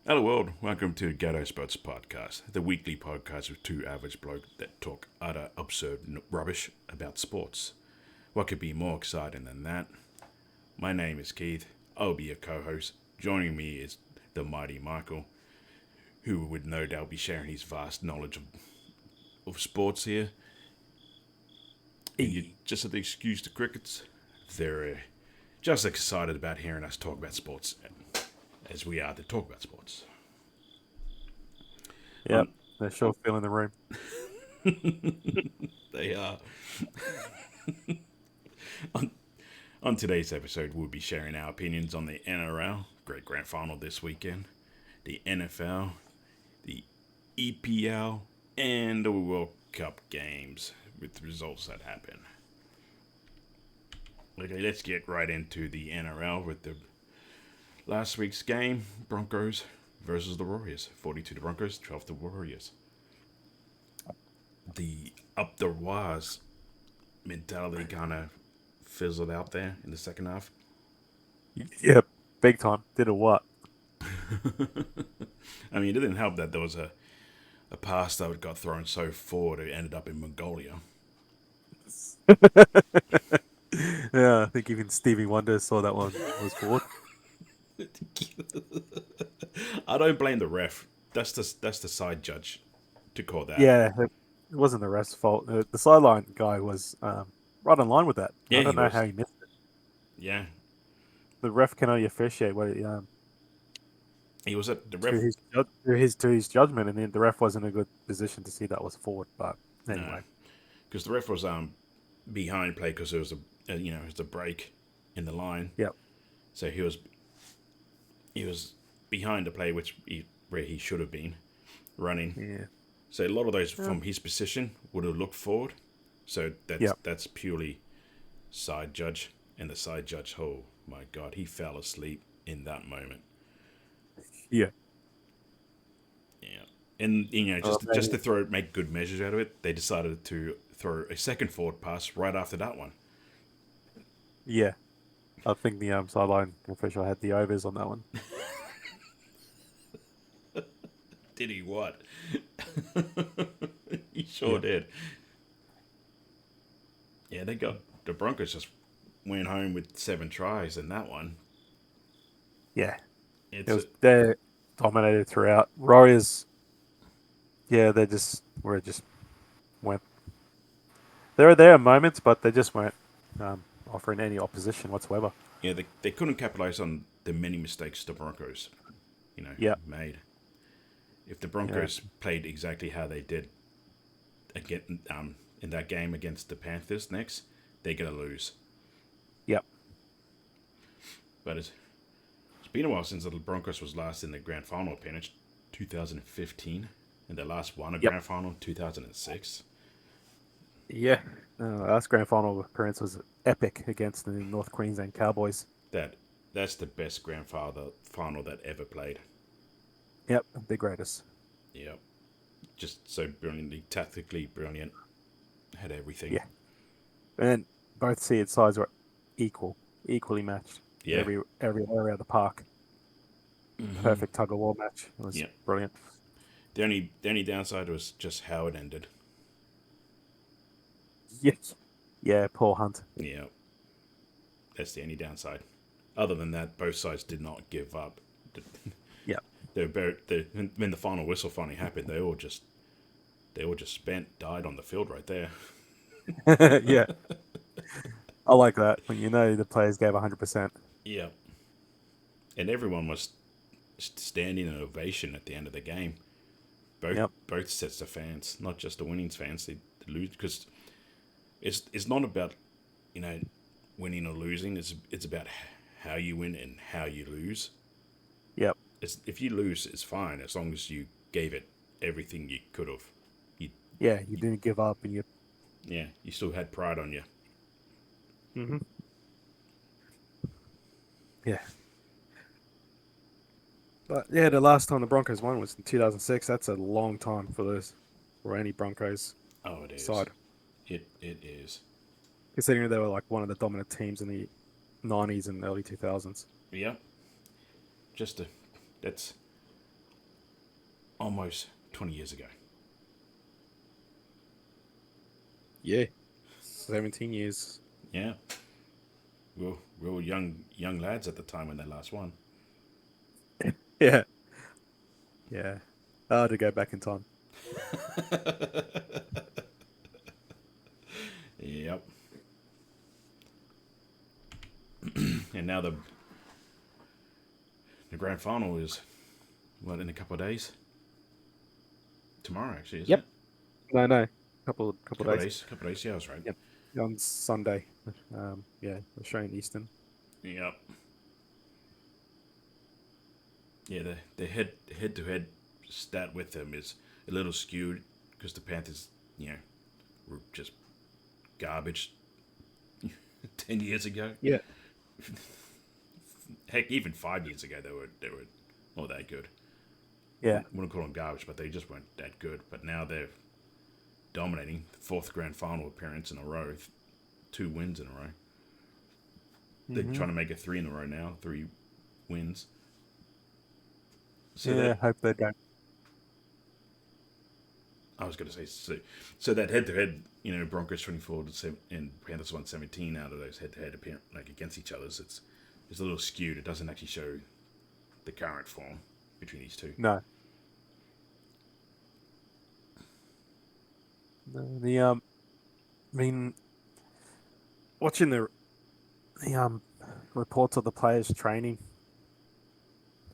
Hello world, welcome to Gato Sports podcast, the weekly podcast with two average blokes that talk utter absurd rubbish about sports. What could be more exciting than that? My name is Keith, I'll be your co-host. Joining me is the mighty Michael, who would no doubt be sharing his vast knowledge of sports here. And you just at the excuse the crickets, they're just excited about hearing us talk about sports, as we are to talk about sports. Yep, they're sure filling the room. They are. On today's episode, we'll be sharing our opinions on the NRL, great grand final this weekend, the NFL, the EPL, and the World Cup games with the results that happen. Okay, let's get right into the NRL with the last week's game, Broncos versus the Warriors. 42 to Broncos, 12 to Warriors. The up the wires mentality kind of fizzled out there in the second half. Yep, big time. Did a what? I mean, it didn't help that there was a pass that got thrown so forward it ended up in Mongolia. Yeah, I think even Stevie Wonder saw that one was forward. I don't blame the ref. That's the side judge to call that. Yeah, it wasn't the ref's fault. The sideline guy was right in line with that. Yeah, I don't he know was. how he missed it. Yeah, The ref can only officiate what he was at the ref. to his judgment, and then the ref wasn't in a good position to see that was forward. But anyway, Because the ref was behind play because there was it was a break in the line. yep, So he was behind the play, where he should have been running. yeah, So a lot of those from his position would have looked forward. So that's purely side judge, and the side judge. Oh my God, he fell asleep in that moment. yeah. Yeah, and just to make good measures out of it, they decided to throw a second forward pass right after that one. Yeah. I think the sideline official had the overs on that one. Did he what? He sure Yeah. did. Yeah, the Broncos just went home with 7 tries in that one. Yeah. It's They dominated throughout. Warriors, yeah, they just went. There are moments, but they just weren't offering any opposition whatsoever. they couldn't capitalize on the many mistakes the Broncos, Yeah, made. If the yeah, Broncos played exactly how they did again in that game against the Panthers next, they're gonna lose. yep, But it's been a while since the Broncos was last in the grand final appearance, 2015, and they last won a yep, grand final in 2006. yeah. Last grand final appearance was epic against the North Queensland Cowboys. That's the best grand final that ever played. Yep, the greatest. Yep, just so brilliantly tactically brilliant, had everything. Yeah, and both seed sides were equally matched. Yeah, Every area of the park. Perfect tug of war match. It was yeah. brilliant. The only downside was just how it ended. Yes. Yeah, Paul Hunt. Yeah, that's the only downside. Other than that, both sides did not give up. Yeah. When the final whistle finally happened, they all just died on the field right there. Yeah. I like that when you know the players gave 100%. Yeah, and everyone was standing in ovation at the end of the game. Yep. Both sets of fans, not just the winning fans. They lose because it's not about winning or losing. It's about how you win and how you lose. Yep. If you lose, it's fine as long as you gave it everything you could have. Yeah, you didn't give up and you. You still had pride on you. Mm-hmm. Yeah. But yeah, the last time the Broncos won was in 2006. That's a long time for any Broncos Oh, it is. side. It is. Considering they were like one of the dominant teams in the 90s and early 2000s. Yeah. Just a, that's almost 20 years ago. Yeah, 17 years. Yeah, we were young lads at the time when they last won. Yeah, yeah. To go back in time. Yep. And now the grand final is in a couple of days. Tomorrow, actually, isn't Yep. it? No. Couple Couple of days. days. Couple of days. Yeah, I was right. Yep. On Sunday. Yeah, Australian Eastern. Yep. Yeah, the head to head stat with them is a little skewed because the Panthers, were just garbage 10 years ago. Yeah. Heck, even 5 years ago they were not that good. Yeah. Wouldn't call them garbage, but they just weren't that good. But now they're dominating. Fourth grand final appearance in a row, 2 wins in a row. They're trying to make it 3 in a row now, 3 wins. So hope they don't. I was going to say, so that head-to-head, Broncos 24 and Panthers 117 out of those head-to-head against each other, it's a little skewed. It doesn't actually show the current form between these two. No. I mean, watching the reports of the players training,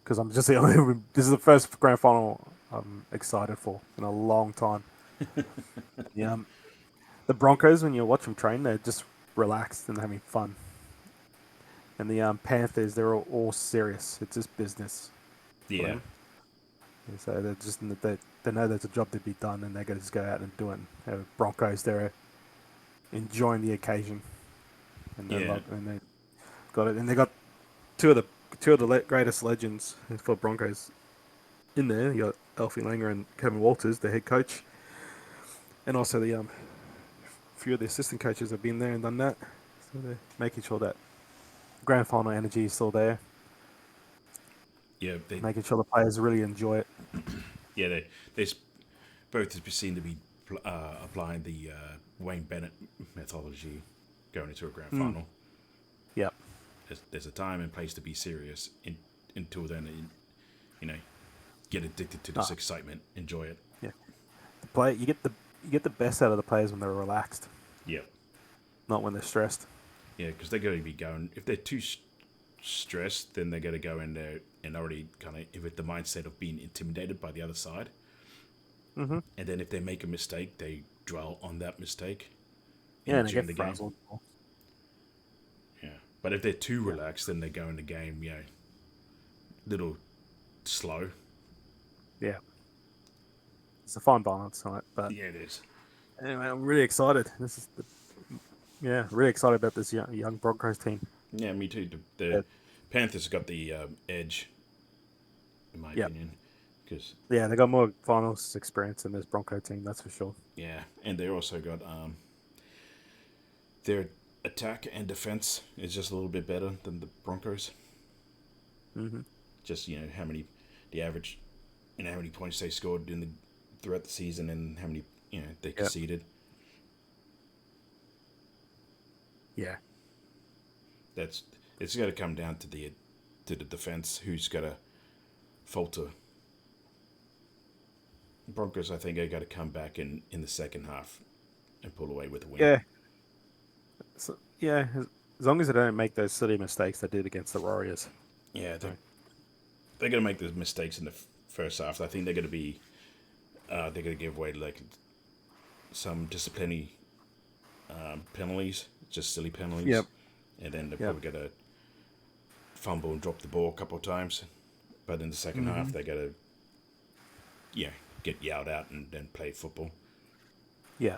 because I'm just this is the first grand final I'm excited for in a long time. The Broncos, when you watch them train, they're just relaxed and having fun. And the Panthers, they're all serious. It's just business. Yeah. And so they're just they know there's a job to be done, and they're going to just go out and do it. Broncos, they're enjoying the occasion, and they got it. And they got two of the greatest legends for Broncos in there. You got Alfie Langer and Kevin Walters, the head coach, and also the few of the assistant coaches have been there and done that. So they're making sure that grand final energy is still there. Yeah, making sure the players really enjoy it. Yeah, they both seem to be applying the Wayne Bennett methodology going into a grand final. Yeah, there's a time and place to be serious. Until then, get addicted to this excitement, enjoy it. Yeah, you get the best out of the players when they're relaxed. Yeah, not when they're stressed. Yeah, because they're going to be going. If they're too stressed, then they're going to go in there and already kind of with the mindset of being intimidated by the other side. Mm-hmm. And then if they make a mistake, they dwell on that mistake. Yeah, and they get frazzled. Yeah, but if they're too relaxed, then they go in the game, little slow. Yeah, it's a fine balance on it, but yeah, it is. Anyway, I'm really excited. Really excited about this young Broncos team. Yeah, me too. The Panthers got the edge, in my opinion. Cause, they got more finals experience than this Bronco team, that's for sure. Yeah, and they also got their attack and defense is just a little bit better than the Broncos. Mm-hmm. Just the average, how many points they scored throughout the season and how many they conceded. Yeah. It's got to come down to the defense who's got to falter. Broncos, I think, are got to come back in the second half and pull away with a win. Yeah. So, as long as they don't make those silly mistakes they did against the Warriors. Yeah, they're going to make those mistakes in the first half. I think they're going to be they're going to give away some disciplinary penalties, just silly penalties. Yep. And then they're probably going to fumble and drop the ball a couple of times. But in the second half, they got to get yelled out and then play football. Yeah.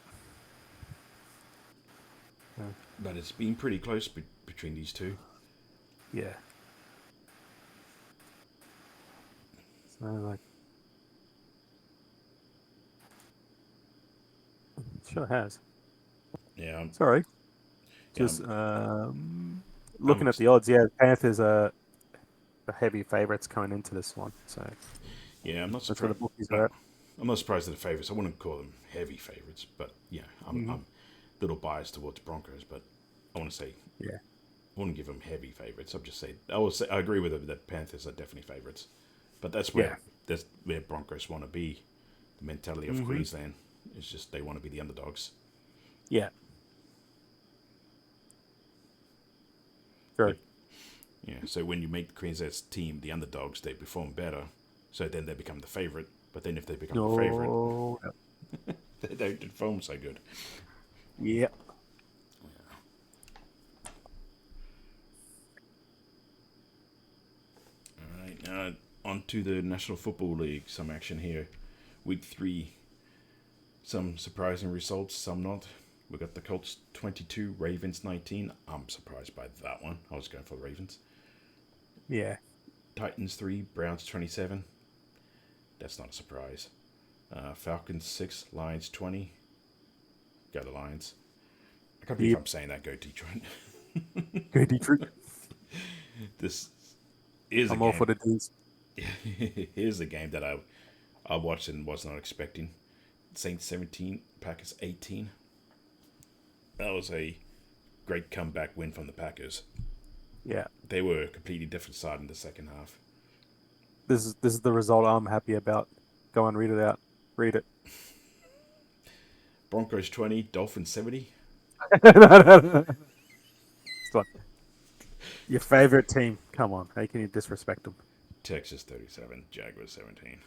But it's been pretty close between these two. Yeah. So, sure has. Yeah. Sorry. Just looking at the odds, Panthers are the heavy favourites coming into this one. So Yeah, I'm not That's where the surprised. bookies are at. I'm not surprised at the favourites. I wouldn't call them heavy favourites, but yeah, I'm a little biased towards Broncos. But I want to say Yeah. I wouldn't give them heavy favourites. I'll just say I agree with them that Panthers are definitely favourites, but Yeah. that's where Broncos want to be. The mentality of Queensland is just they want to be the underdogs. Yeah. But Very. yeah, so when you make the Queensland's team the underdogs, they perform better. So then they become the favourite. But then if they become the favourite, No. they don't perform so good. Yeah. All right, now on to the National Football League. Some action here. Week 3. Some surprising results, some not. We got the Colts 22, Ravens 19. I'm surprised by that one. I was going for the Ravens. Yeah. Titans 3, Browns 27. That's not a surprise. Falcons 6, Lions 20. Go the Lions. I can't believe I'm saying that. Go Detroit. Go Detroit. This is I'm a all game. for the D's. Here's a game that I watched and was not expecting. Saints 17, Packers 18. That was a great comeback win from the Packers. Yeah. They were a completely different side in the second half. This is the result I'm happy about. Go and read it out. Read it. Broncos 20, Dolphins 70. It's like your favorite team. Come on. How can you disrespect them? Texas 37, Jaguars 17.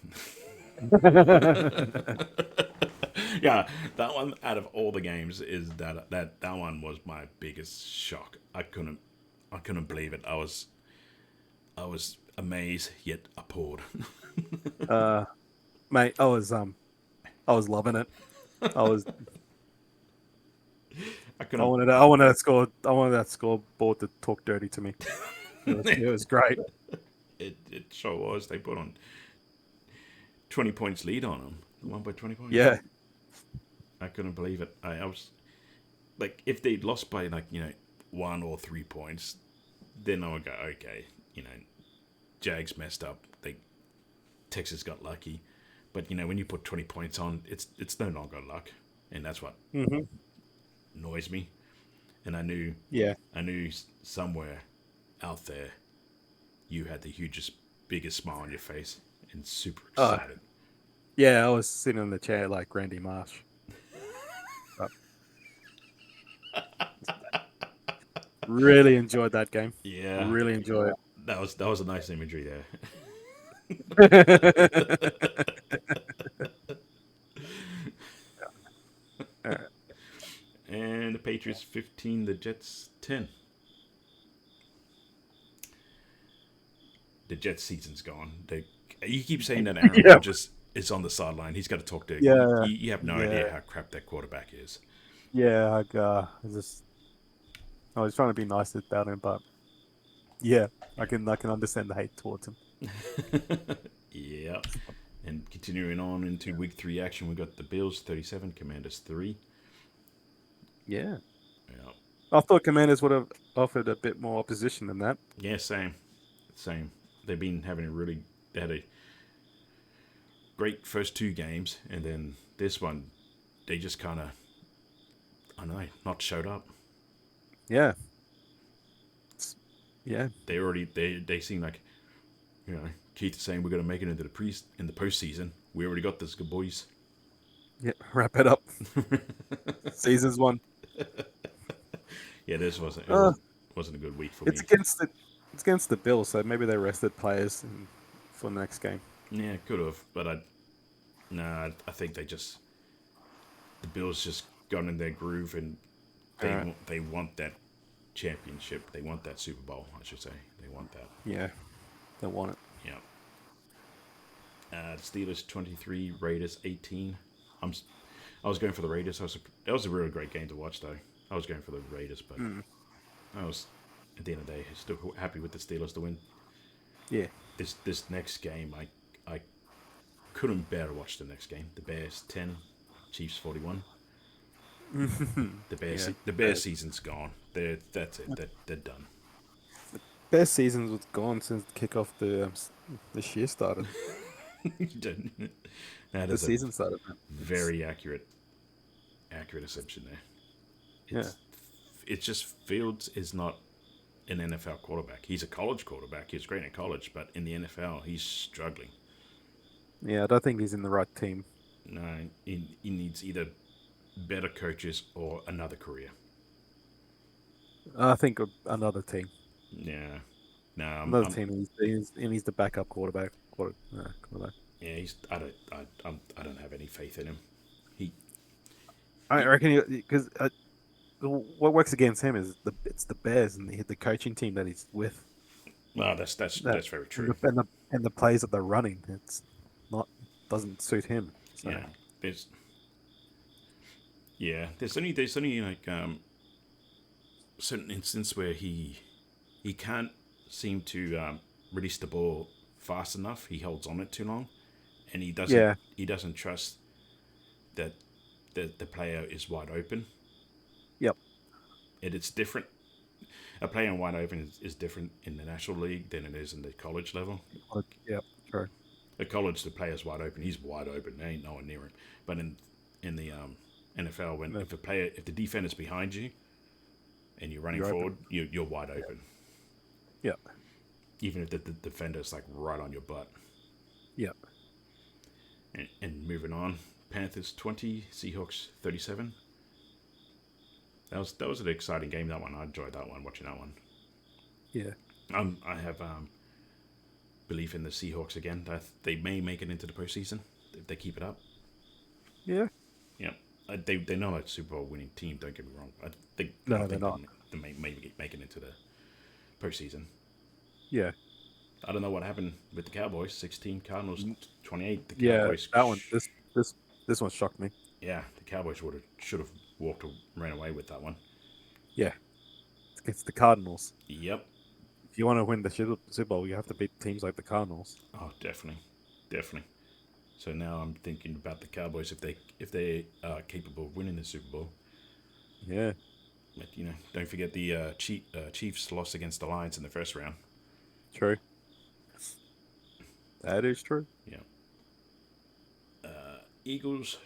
Yeah, that one out of all the games is that one was my biggest shock. I couldn't believe it. I was amazed yet appalled. Mate, I was loving it. I was I I couldn't. wanted that scoreboard to talk dirty to me. It was great. It sure was. They put on 20 points lead on them. Won by 20 points. Yeah. I couldn't believe it. I was like, if they'd lost by 1 or 3 points, then I would go, okay, Jags messed up. Texas got lucky, but when you put 20 points on, it's no longer luck, and that's what annoys me. And I knew somewhere out there you had the biggest smile on your face and super excited. Yeah, I was sitting in the chair like Randy Marsh. Really enjoyed that game. Yeah, Really enjoyed that was a nice imagery there. it. And the Patriots 15, the Jets 10. The Jets season's gone. You keep saying that Aaron Rodgers is on the sideline. He's got to talk to. Yeah, You have no idea how crap that quarterback is. Yeah, I was trying to be nice about him, but yeah, I can understand the hate towards him. Yeah. And continuing on into week 3 action, we got the Bills 37, Commanders 3. Yeah. Yeah. I thought Commanders would have offered a bit more opposition than that. Yeah, same. They've been having they had a great first 2 games, and then this one, they just kind of, I don't know, not showed up. Yeah. Yeah. They seem like, Keith is saying we're going to make it into in the postseason. We already got this, good boys. Yeah, wrap it up. Season's won. Yeah, this wasn't a good week for me. It's against the Bills, so maybe they rested players for the next game. Yeah, could have, but I think the Bills just got in their groove, and they want that championship. They want that Super Bowl, I should say. They want that. Yeah, they want it. Yeah. Steelers 23, Raiders 18. I was going for the Raiders. That was a really great game to watch, though. I was going for the Raiders, but I was, at the end of the day, still happy with the Steelers to win. Yeah. This next game, I couldn't bear to watch the next game. The Bears 10, Chiefs 41. The Bears season's gone. That's it. They're done. Bears season was gone since the kickoff this year started. That The is a season started. very accurate assumption there. Yeah, It's just Fields is not an NFL quarterback. He's a college quarterback. He was great in college, but in the NFL, he's struggling. yeah. I don't think he's in the right team. No, he needs either better coaches or another career. I think another team. Yeah, no, Another team. He's the backup quarterback. Quarterback. yeah, I don't have any faith in him. He, I he reckon because what works against him is it's the Bears and the coaching team that he's with. well, that's very And true. the plays that they're running, it's not doesn't suit him. So Yeah, there's there's only like certain instance where he can't seem to release the ball fast enough. He holds on it too long, and yeah, he doesn't trust that the player is wide open. yep, It's different. A player in wide open is different in the National League than it is in the college level. yep, true. At college, the player's wide open. He's wide open. There ain't no one near him. But in the NFL, when No, if the defender's behind you and you're running you're open. forward, you're wide open. Yep, Even if the defender's like right on your butt. yep. And moving on, Panthers 20, Seahawks 37. That was an exciting game. That one, I enjoyed that one. Watching that one. Yeah, I have belief in the Seahawks again. That they may make it into the postseason if they keep it up. yeah. Yeah, they're not a Super Bowl winning team. Don't get me wrong. I No, don't they're think not. they may make it into the postseason. Yeah, I don't know what happened with the Cowboys. 16, Cardinals 28. The yeah. Cowboys. That one. This one shocked me. Yeah, the Cowboys should have walked or ran away with that one. Yeah, it's the Cardinals. Yep. If you want to win the Super Bowl, you have to beat teams like the Cardinals. Oh, definitely. So now I'm thinking about the Cowboys if they are capable of winning the Super Bowl. Yeah, But, don't forget the Chiefs lost against the Lions in the first round. true. That is true. Yeah. Eagles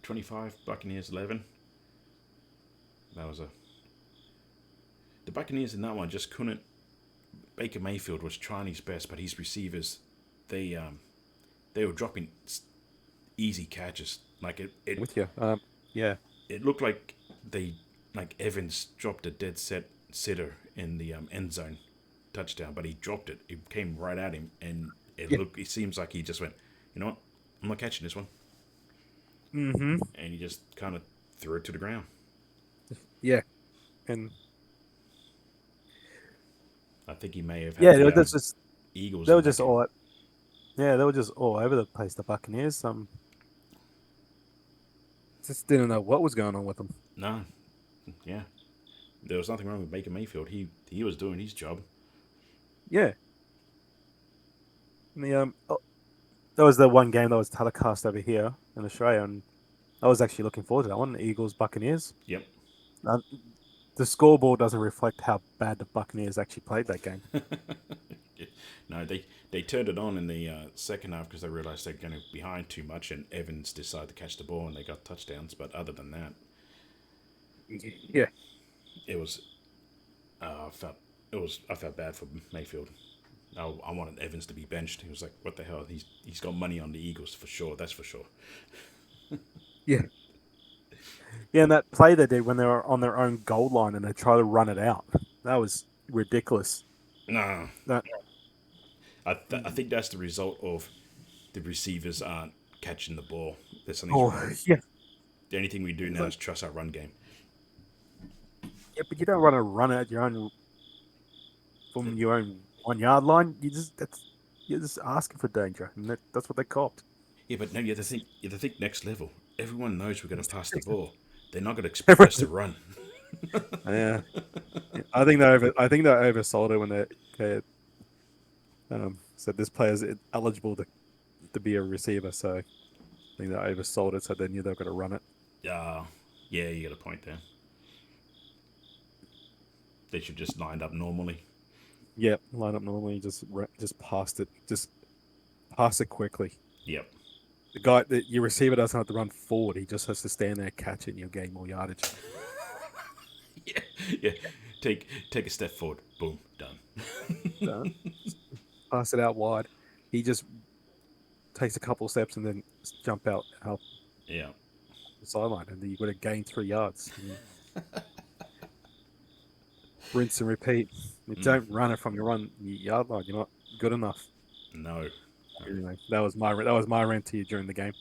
25, Buccaneers 11. That was the Buccaneers in that one just couldn't. Baker Mayfield was trying his best, but his receivers, they were dropping easy catches. Like I'm with you. Yeah, it looked like Evans dropped a dead set sitter in the end zone touchdown, but he dropped it. It came right at him, and it seems like he just went, you know what, I'm not catching this one, mm-hmm. and he just kind of threw it to the ground. Yeah, and I think he may have yeah, had they were the just Eagles. they were just all. Yeah, they were just all over the place. The Buccaneers. Just didn't know what was going on with them. No, yeah, there was nothing wrong with Baker Mayfield. He was doing his job. Yeah. And that was the one game that was telecast over here in Australia, and I was actually looking forward to that one. Eagles Buccaneers. Yep. The scoreboard doesn't reflect how bad the Buccaneers actually played that game. No, they turned it on in the second half because they realized they're going to be behind too much, and Evans decided to catch the ball, and they got touchdowns. But other than that, Yeah. it was I felt bad for Mayfield. I wanted Evans to be benched. He was like, "What the hell? He's got money on the Eagles for sure. That's for sure." Yeah. Yeah, and that play they did when they were on their own goal line and they tried to run it out. That was ridiculous. No, That I think that's the result of the receivers aren't catching the ball. There's something oh wrong. yeah. The only thing we do now is trust our run game. Yeah, but you don't want to run at your own from your own 1 yard line. You're just asking for danger, and that's what they copped. Yeah, but no, you have to think next level. Everyone knows we're going to pass the ball. They're not going to expect us to run. Yeah, I think they oversold it when they said this player's eligible to be a receiver. So I think they oversold it, so they knew they were going to run it. Yeah, you got a point there. They should just line up normally. Yeah, line up normally. Just pass it. Just pass it quickly. Yep. The guy that your receiver doesn't have to run forward; he just has to stand there, catch it, and you'll gain more yardage. Yeah. Yeah. Take a step forward. Boom. Done. Done. Pass it out wide. He just takes a couple of steps and then jump out help Yeah. the sideline, and then you've got to gain 3 yards. Rinse and repeat. You don't run it from your yard line. You're not good enough. No. No. Anyway, that was my rant to you during the game.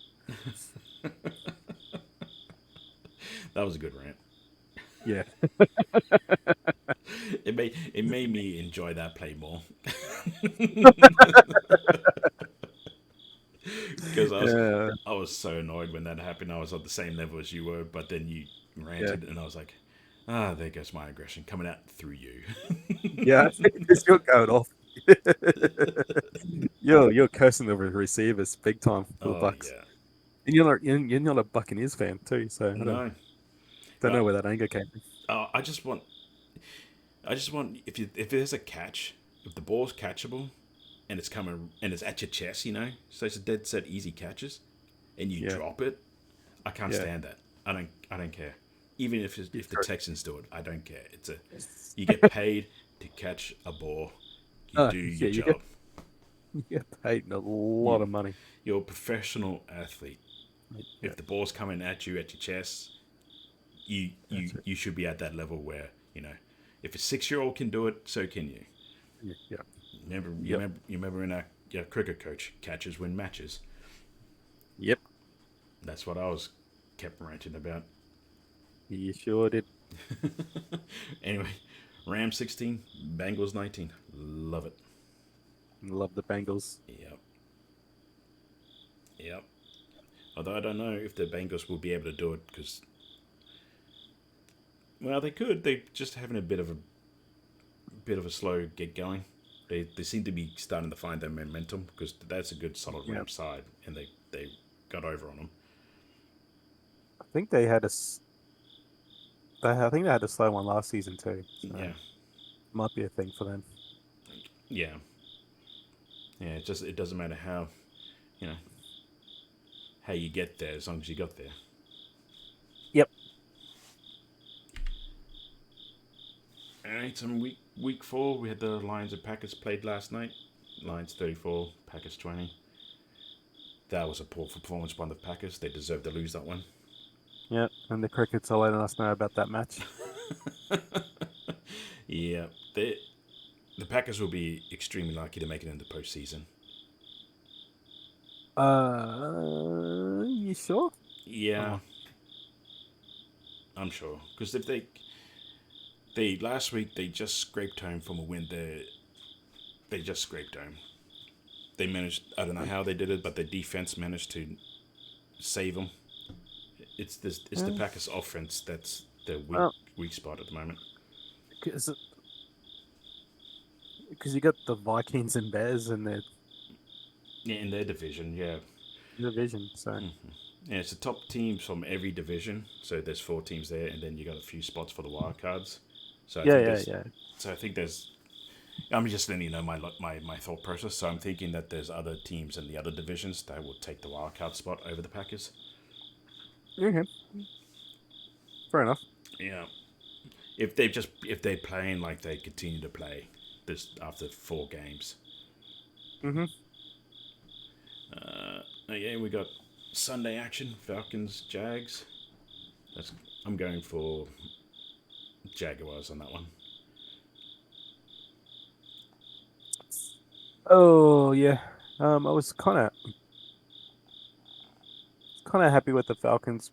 That was a good rant. Yeah. It made me enjoy that play more. Because Yeah. I was so annoyed when that happened. I was on the same level as you were, but then you Yeah. ranted, and I was like, there goes my aggression coming out through you. Yeah. It's still going off. You're cursing the receivers big time for the Oh Bucks. yeah, And you're not a Buccaneers fan too, so I don't, no. don't know Well, where that anger came from. I just want if there's a catch, if the ball's catchable, and it's coming and it's at your chest, so it's a dead set easy catches, and you Yeah. drop it, I can't Yeah. stand that. I don't care. Even if the true. Texans do it, I don't care. You get paid to catch a ball. You do your you job. you get paid a lot of money. You're a professional athlete. Yeah. If the ball's coming at your chest, you should be at that level where if a 6-year-old can do it, so can you. Yeah. You remember in our cricket coach, catches win matches. Yep. That's what I was kept ranting about. You sure did. Anyway, Rams 16, Bengals 19. Love it. Love the Bengals. Yep. Although I don't know if the Bengals will be able to do it because, well, they could. They're just having a bit of a slow get going. They seem to be starting to find their momentum because that's a good solid Rams side, and they got over on them. I think they had I think they had a slow one last season too. So Yeah. might be a thing for them. Yeah. It doesn't matter how you get there as long as you got there. Yep. All right, so week 4 we had the Lions and Packers played last night. Lions 34, Packers 20. That was a poor performance by the Packers. They deserved to lose that one. Yeah, and the Crickets are letting us know about that match. Yeah, the Packers will be extremely lucky to make it into postseason. You sure? Yeah, I'm sure because if they last week they just scraped home from a win. They just scraped home. They managed. I don't know how they did it, but their defense managed to save them. It's the Packers offense that's their weak spot at the moment. Because you got the Vikings and Bears in their In their division, yeah. division, so Yeah, it's the top teams from every division. So there's 4 teams there, and then you got a few spots for the wild cards. So So I think there's. I'm just letting you know my thought process. So I'm thinking that there's other teams in the other divisions that will take the wild card spot over the Packers. Okay. Fair enough. Yeah. If they're playing like they continue to play this after 4 games. We got Sunday action, Falcons, Jags. I'm going for Jaguars on that one. Oh yeah. I was kind of happy with the Falcons.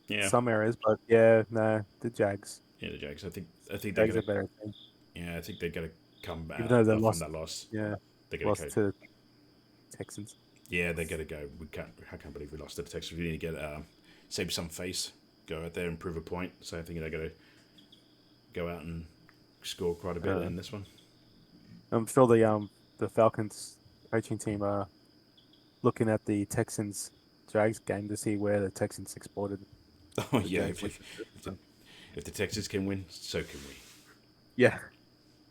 Yeah. Some areas, but the Jags. Yeah, the Jags. I think they Jags got are better team. Yeah, I think they're gonna come Even back though they from lost. that loss. Yeah, They're gonna lost to Texans. Yeah, they're gonna go. I can't believe we lost to the Texans. We need to get save some face. Go out there and prove a point. So I think they're gonna go out and score quite a bit in this one. I'm sure the Falcons coaching team are looking at the Texans Jags game to see where the Texans exported. Oh yeah, if the Texans can win, so can we. Yeah.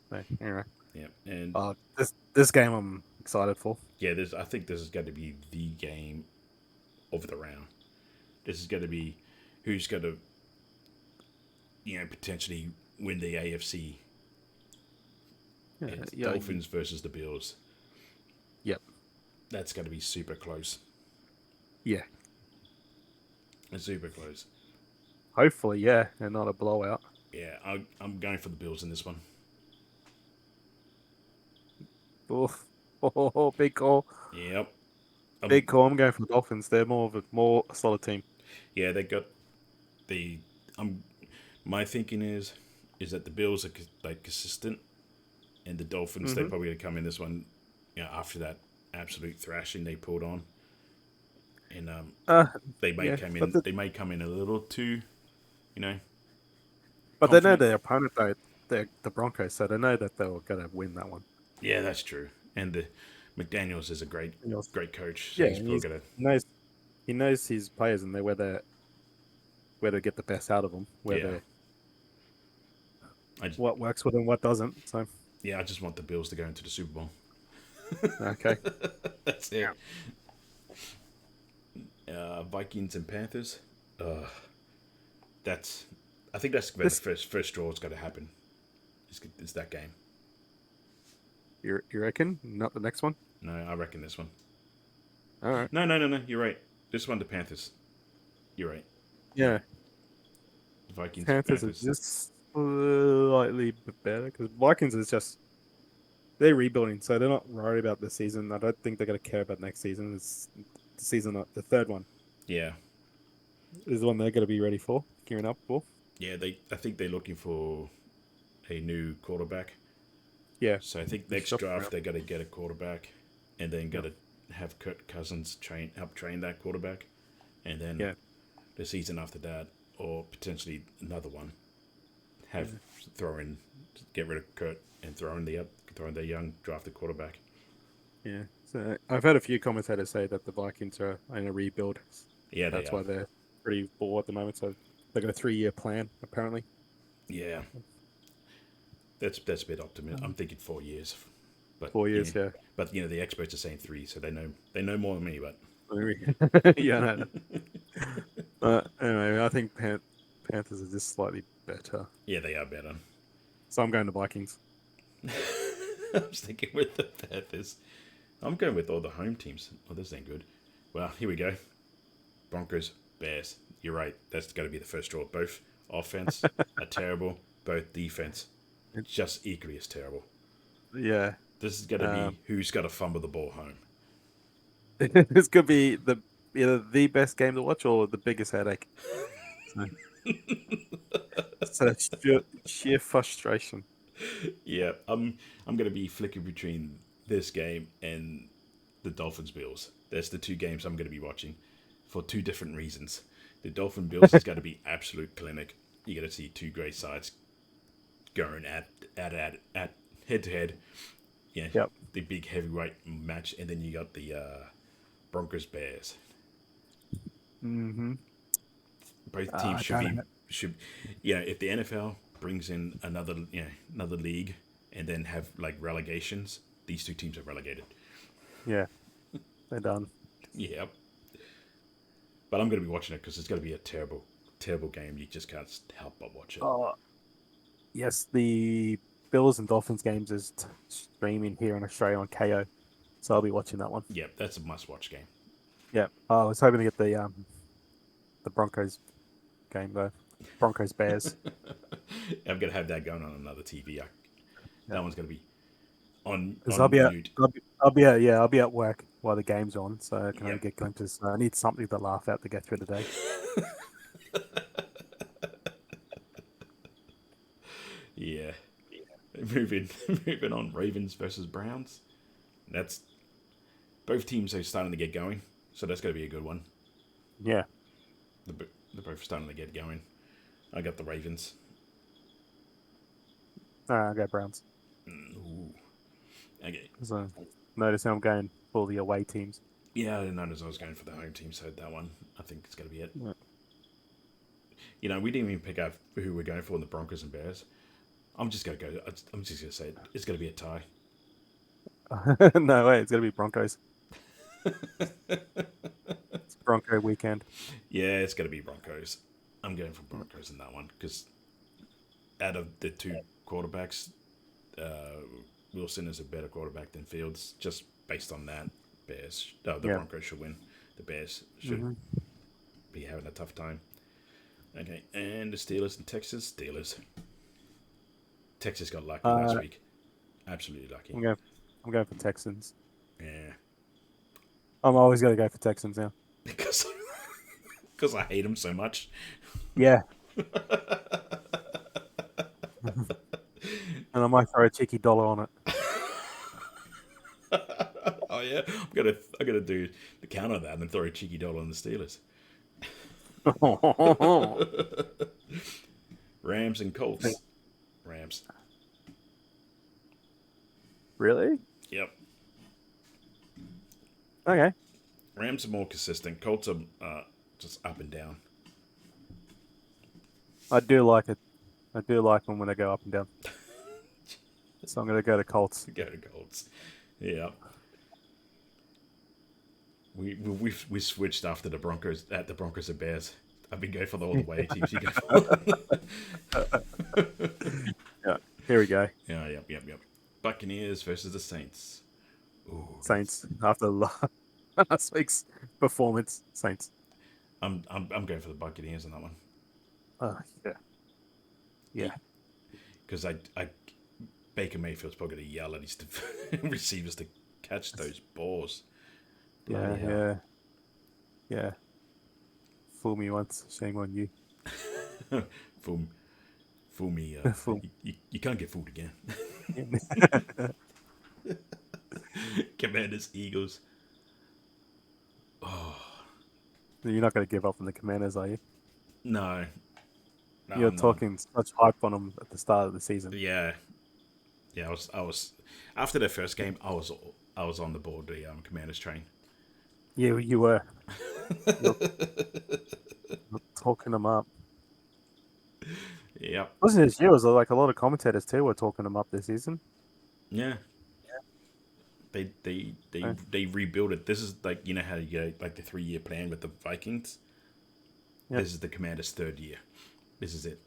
So, anyway. Yeah, and this game excited for. Yeah, I think this is going to be the game of the round. This is going to be who's going to, potentially win the AFC. It's Yeah. Dolphins versus the Bills. Yep. That's going to be super close. Yeah. It's super close. Hopefully, yeah, and not a blowout. Yeah, I'm going for the Bills in this one. Oof. Oh, big call. Yep. Big call. I'm going for the Dolphins. They're more solid team. Yeah, they got the. My thinking is that the Bills are like consistent, and the Dolphins they're Mm-hmm. probably going to come in this one, after that absolute thrashing they pulled on, and Yeah, they may come in a little too, you know, but they know confident. their opponent though. They're the Broncos, so they know that they were going to win that one. Yeah, that's true. And the McDaniel's is a You know, great coach, so yeah, he's and probably gonna. he knows his players and they where to get the best out of them, where Yeah, they I just, what works with them, what doesn't. So yeah, I just want the Bills to go into the Super Bowl. okay, That's yeah, it. Vikings and Panthers. Uh, that's. I think that's where the this first draw is going to happen. Is that game? you reckon? Not the next one. No, I reckon this one. All right, No. You're right. This one, the Panthers. You're right. yeah, Vikings, Panthers are Panthers. just slightly better because Vikings is just they're rebuilding, so they're not worried about the season. I don't think they're going to care about next season. It's the season, the third one Yeah, is the one they're going to be ready for, gearing up for. yeah. I think they're looking for a new quarterback. Yeah, So I think the next shop draft around. they're going to get a quarterback, and then got Yep. to have Kirk Cousins help train that quarterback, and then Yeah, the season after that, or potentially another one, have yeah, throw in, get rid of Kurt and throw in their young drafted quarterback. yeah. So I've heard a few commentators say that the Vikings are in a rebuild. Yeah, they That's are. why they're pretty poor at the moment. So they got a 3-year plan apparently. Yeah, that's a bit optimistic. I'm Um, thinking 4 years, but 4 years, yeah. the experts are saying 3, so they know more than me. But Yeah, no. Anyway, I think Panthers are just slightly better. yeah, they are better. So I'm going to Vikings. I'm sticking with the Panthers. I'm going with all the home teams. Oh, this ain't good. Well, here we go. Broncos, Bears. You're right. That's got to be the first draw. Both offense are terrible. Both defense just equally as terrible. Yeah. This is going to be who's got to fumble the ball home. This could be either the best game to watch or the biggest headache. So, so sheer frustration. Yeah, I'm going to be flicking between this game and the Dolphins Bills. That's the two games I'm going to be watching for two different reasons. The Dolphin Bills has got to be absolute clinic. You got to see two great sides going at head to head. Yeah, Yep. the big heavyweight match, and then you got the Broncos Bears. Mm-hmm. Both teams I should don't be should, if the NFL brings in another league and then have like relegations, these two teams are relegated. Yeah, they're done. Yeah, but I'm going to be watching it because it's going to be a terrible, terrible game. You just can't help but watch it. Oh, yes, the Bills and Dolphins games is streaming here in Australia on KO, so I'll be watching that one. Yeah, that's a must-watch game. Yeah, I was hoping to get the Broncos game though. Broncos Bears. I'm going to have that going on another TV. Yeah, That one's going to be on because on mute. I'll be at work while the game's on, so I can only Yep. get glimpses. So I need something to laugh at to get through the day. Yeah. Moving on. Ravens versus Browns. That's both teams are starting to get going, so that's going to be a good one. Yeah, They're both starting to get going. I got the Ravens. I'll go Browns. Ooh. Okay. So notice how I'm going for the away teams. Yeah, I didn't notice I was going for the home team, so that one I think it's going to be it. Yeah. We didn't even pick out who we're going for in the Broncos and Bears. I'm just going to say it's going to be a tie. No way, it's gonna be Broncos. It's Bronco weekend. Yeah, it's going to be Broncos. I'm going for Broncos in that one because out of the two quarterbacks, uh, Wilson is a better quarterback than Fields. Just based on that, the Yeah. Broncos should win. The Bears should Hmm. be having a tough time. Okay, and the Steelers and Texas. Steelers. Texas got lucky last Uh, week. Absolutely lucky. I'm going. I'm going for Texans. Yeah, I'm always gonna go for Texans now. because because I hate them so much. Yeah. And I might throw a cheeky dollar on Oh yeah, I'm gonna do the counter of that and throw a cheeky dollar on the Steelers. it. Rams and Colts. Rams. Really? Yep. Okay. Rams are more consistent. Colts are just up and down. I do like it. I do like them when they go up and down. So I'm gonna go to Colts. Go to Colts. Yeah. We switched after the Broncos at the Broncos and Bears. I've been going for all the way teams. You go for. Yeah. Here we go. Yeah. Yep. Buccaneers versus the Saints. Ooh, Saints after last week's performance. Saints. I'm going for the Buccaneers on that one. Yeah. Yeah. Because I Baker Mayfield's probably going to yell at his receivers to catch those balls. Yeah. Bloody hell. Yeah. Yeah. Fool me once, shame on you. Fool me. Fool. You can't get fooled again. Commanders, Eagles. Oh You're not going to give up on the Commanders, are you? no, You're I'm not. talking such hype on them at the start of the season. Yeah. I was after their first game. I was on the board the Commanders train. You were. You're talking them up. Yep. It wasn't just you, it was like a lot of commentators too were talking them up this season. Yeah. They rebuild it. This is like how you go like the 3-year plan with the Vikings. Yep. This is the Commanders' third year. This is it.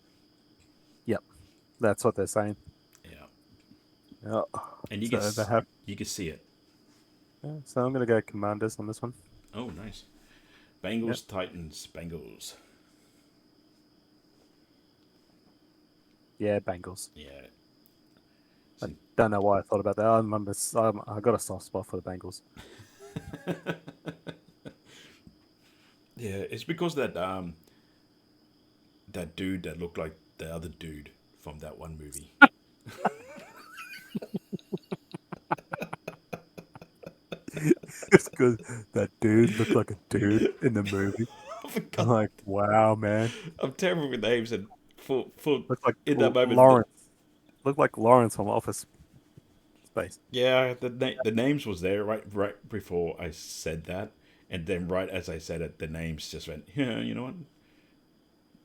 Yep. That's what they're saying. Yeah. Yeah. And you So they have. can see it. Yeah, so I'm gonna go Commanders on this one. Oh, nice. Bengals, Titans, Bengals. Yeah, Bengals. Yeah. I don't know why I thought about that. I got a soft spot for the Bengals. Yeah, it's because that dude that looked like the other dude from that one movie. It's good. That dude looked like a dude in the movie. I I'm forgot. like, wow, man. I'm terrible with names and for Looked like in that moment. Lawrence. Looked like Lawrence from Office Space. Yeah, the names was there right before I said that, and then right as I said it, the names just went. Yeah, you know what?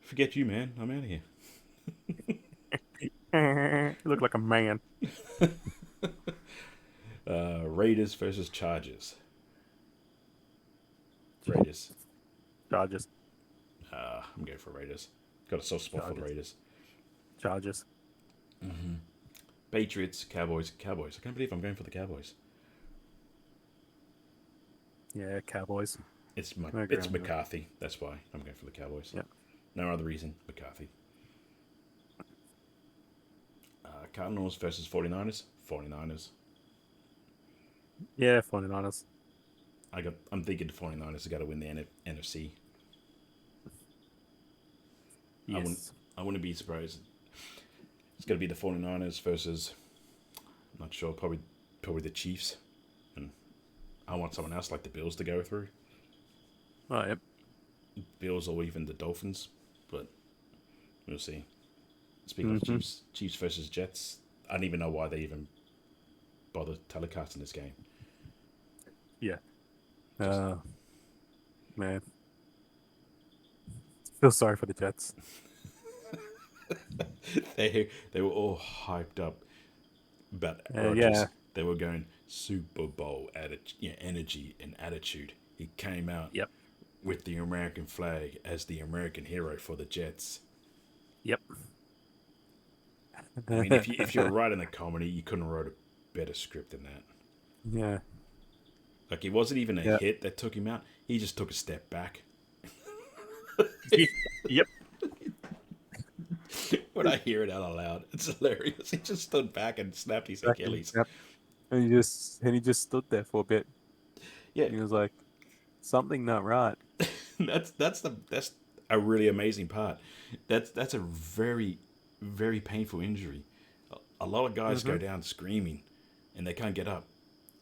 Forget you, man. I'm out of here. He looked like a man. Raiders versus Chargers. Raiders. Chargers. I'm going for Raiders. Got a soft spot for the Raiders. Chargers. Patriots, Cowboys. I can't believe I'm going for the Cowboys. Yeah, Cowboys. It's I agree on that. McCarthy. That's why I'm going for the Cowboys. Yep. No other reason. McCarthy. Cardinals versus 49ers. 49ers. Yeah, 49ers. I'm thinking the 49ers have got to win the NFC. Yes. I wouldn't be surprised. It's going to be the 49ers versus, I'm not sure, probably the Chiefs. And I want someone else like the Bills to go through. Oh, yep. Bills or even the Dolphins, but we'll see. Speaking of Chiefs versus Jets, I don't even know why they even bother telecasting this game. Yeah. Man. Feel sorry for the Jets. They were all hyped up about Yeah. Rodgers. They were going Super Bowl energy and attitude. He came out Yep. with the American flag as the American hero for the Jets. Yep. I mean, if you were writing the comedy, you couldn't write a better script than that. Yeah. Like, it wasn't even a Yeah. hit that took him out. He just took a step back. Yep. When I hear it out loud, it's hilarious. He just stood back and snapped his Achilles. Yep. And he just stood there for a bit. Yeah, And he was like, something not right. that's a really amazing part. That's a very very painful injury. A lot of guys go down screaming, and they can't get up.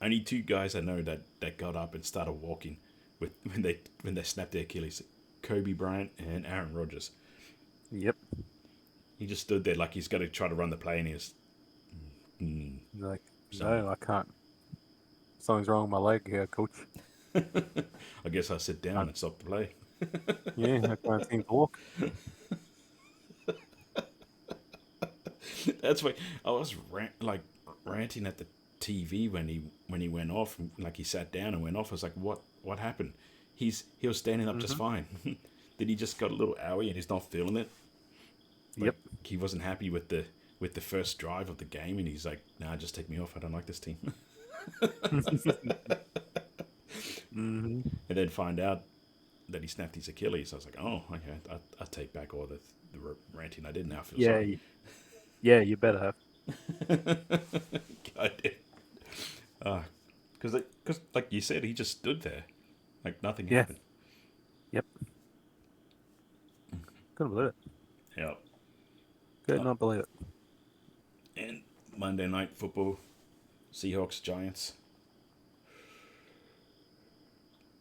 Only two guys I know that got up and started walking with when they snapped their Achilles: Kobe Bryant and Aaron Rodgers. Yep. He just stood there like he's got to try to run the play, and he's He's like, Something. no, I can't. Something's wrong with my leg here, coach. I guess I'll sit down and stop the play. Yeah, I can't seem to walk. That's why I was ranting at the TV when he went off. Like, he sat down and went off. I was like, what happened? He was standing up just fine. Did he just got a little owie and he's not feeling it? Like, Yep. he wasn't happy with the first drive of the game, and he's like, "Nah, just take me off. I don't like this team." And then find out that he snapped his Achilles. I was like, "Oh, okay. I take back all the ranting I did. Now I feel Yeah. sorry." Yeah, you better have. I did. Because like you said, he just stood there, like nothing Yeah. happened. Yep. Couldn't believe it. Yeah. Could not believe it. And Monday Night Football, Seahawks Giants.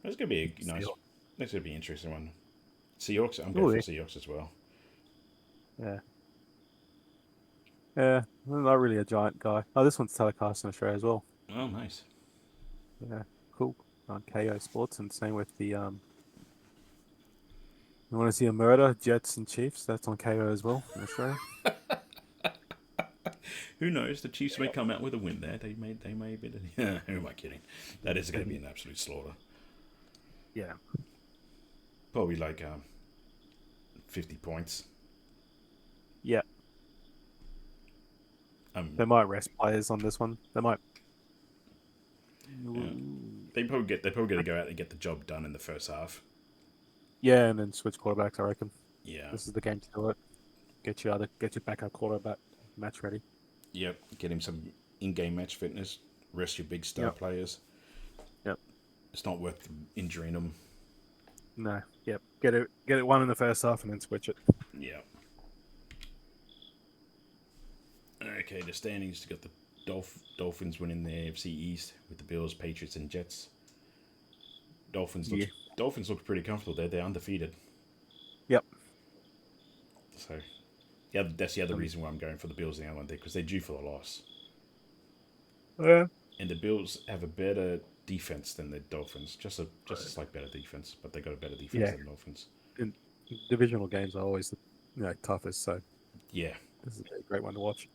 That's gonna be a nice. Seahawks. That's gonna be an interesting one. Seahawks. I'm Ooh, going yeah. for Seahawks as well. Yeah. Yeah, I'm not really a giant guy. Oh, this one's telecast in Australia as well. Oh, nice. Yeah, cool. On KO Sports, and same with the You want to see a murder, Jets and Chiefs? That's on KO as well in Australia. Who knows? The Chiefs may come out with a win there. They may be. Yeah, who am I kidding? That is going to be an absolute slaughter. Yeah. Probably like 50 points. Yeah. They might rest players on this one. They might. They probably going to go out and get the job done in the first half. Yeah, and then switch quarterbacks, I reckon. Yeah. This is the game to do it. Get your backup quarterback match ready. Yep. Get him some in-game match fitness. Rest your big star players. Yep. It's not worth injuring them. No. Yep. Get it one in the first half and then switch it. Yeah. Okay, the standings got the Dolphins winning the AFC East with the Bills, Patriots, and Jets. Dolphins look pretty comfortable there. They're undefeated. Yep. So, yeah, that's the other reason why I'm going for the Bills in the other one there, because they're due for the loss. Yeah. And the Bills have a better defense than the Dolphins, just a slight better defense, but they got a better defense than the Dolphins. And divisional games are always the toughest. So yeah, this is a great one to watch.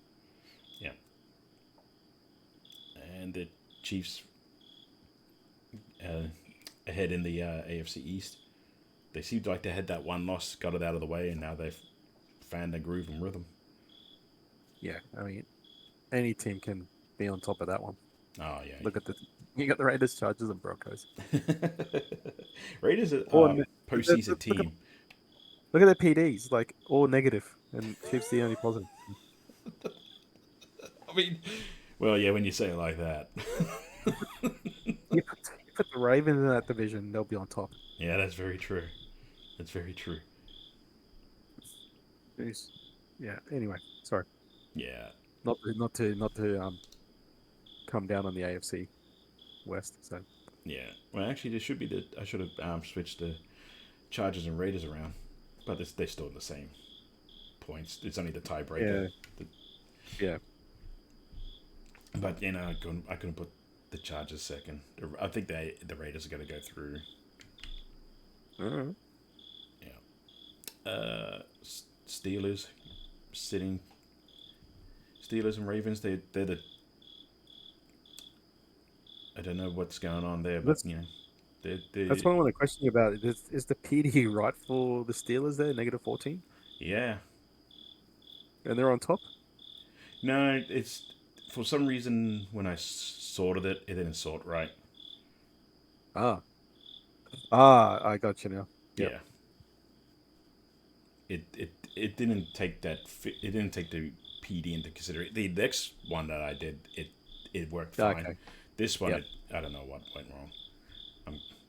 Yeah. And the Chiefs ahead in the AFC East. They seemed like they had that one loss, got it out of the way, and now they've found their groove and rhythm. Yeah, I mean, any team can be on top of that one. Oh yeah. Look at you got the Raiders, Chargers, and Broncos. Raiders are postseason team. Look at their PDs, like all negative, and Chiefs the only positive. I mean, well, yeah, when you say it like that. You put the Ravens in that division, they'll be on top. Yeah, that's very true. That's very true. Yeah. Anyway, sorry. Yeah. Not to come down on the AFC West. So. Yeah. Well, actually, I should have switched the Chargers and Raiders around, but they're still in the same points. It's only the tiebreaker. Yeah. But I couldn't put the Chargers second. I think the Raiders are going to go through. Mm-hmm. Yeah. Steelers sitting. Steelers and Ravens. They're I don't know what's going on there, but That's they that's what I want to question you about. Is the PD right for the Steelers there, -14, yeah. and they're on top? No, it's for some reason when I sorted it, it didn't sort right. Ah, I got you now. Yep. Yeah, it didn't take it didn't take the PD into consideration. The next one that I did, it worked fine. Okay. This one, Yep. I don't know what went wrong.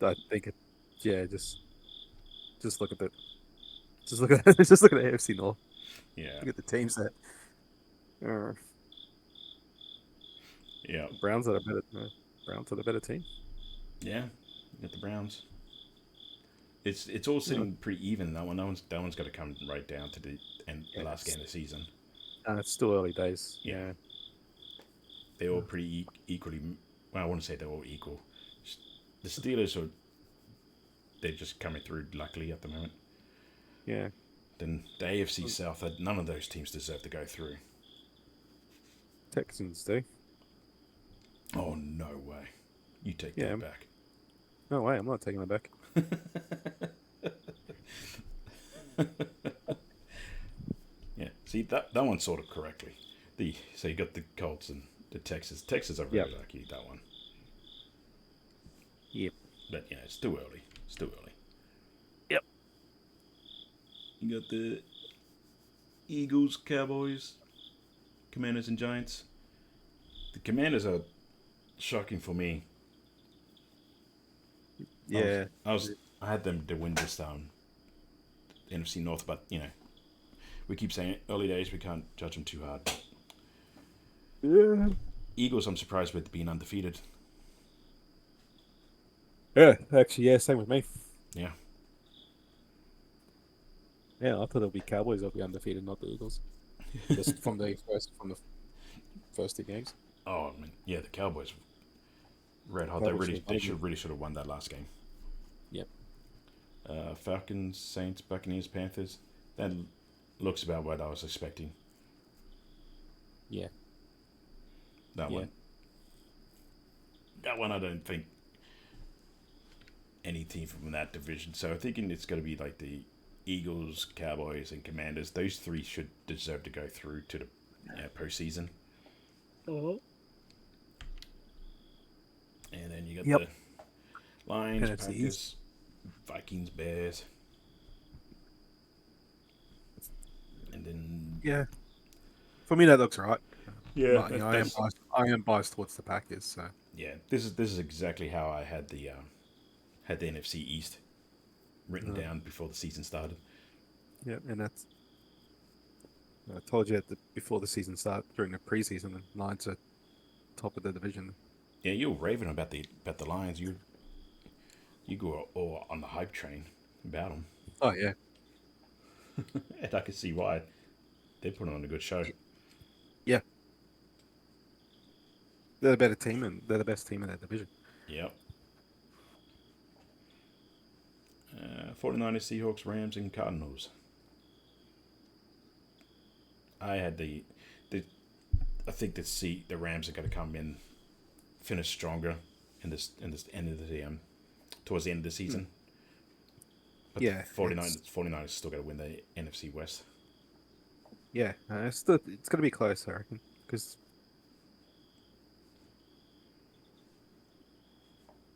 I think it. Yeah. Just look at the. Just look at just look at the AFC North. Yeah, Look at the teams that. Uh, yeah, Browns are a better. Browns are the better team. yeah. You got the Browns. It's all Yeah. sitting pretty even. That one's got to come right down to the Yeah. last game of the season. It's still early days. Yeah, Yeah. they're all pretty equally. Well, I wouldn't say they're all equal. The Steelers are they're just coming through luckily at the moment. Yeah. Then the AFC South, none of those teams deserve to go through. Texans do. Oh no way! You take Yeah. that back. No way. I'm not taking it back. Yeah, see that one sort of correctly. So you got the Colts and the Texans. Texans are Yep. very lucky that one, Yep. but yeah, it's too early. It's too early. Yep. You got the Eagles, Cowboys, Commanders, and Giants. The Commanders are shocking for me. Yeah. I had them to win this NFC North, but we keep saying it, early days. We can't judge them too hard. Yeah. Eagles, I'm surprised with being undefeated. Yeah. Actually, yeah. Same with me. Yeah, Yeah. I thought it'll be Cowboys. They'll be undefeated, not the Eagles. Just from the first 2 games. Oh, I mean, yeah, the Cowboys, red hot. Cowboys They should have won that last game. Yep. Falcons, Saints, Buccaneers, Panthers. That looks about what I was expecting. Yeah. That Yeah. one. That one, I don't think any team from that division. So I'm thinking it's going to be like the Eagles, Cowboys, and Commanders. Those three should deserve to go through to the postseason. Oh. And then you got Yep. the Lions, NFC Packers, East. Vikings, Bears. And then Yeah. For me, that looks right. yeah, But, I am biased towards the Packers. So. yeah. This is exactly how I had the NFC East written down before the season started. Yeah, and that's. I told you before the season started, during the preseason, the Lions are top of the division. Yeah, you were raving about the Lions. You go all on the hype train about them, Oh yeah. and I can see why. They're putting on a good show. Yeah. They're the better team, and they're the best team in that division. Yep. 49ers, Seahawks, Rams, and Cardinals. I had I think the Rams are going to come in, finish stronger in this end of the towards the end of the season. But Yeah, the 49ers still got to win the NFC West. Yeah, it's going to be close, I reckon, because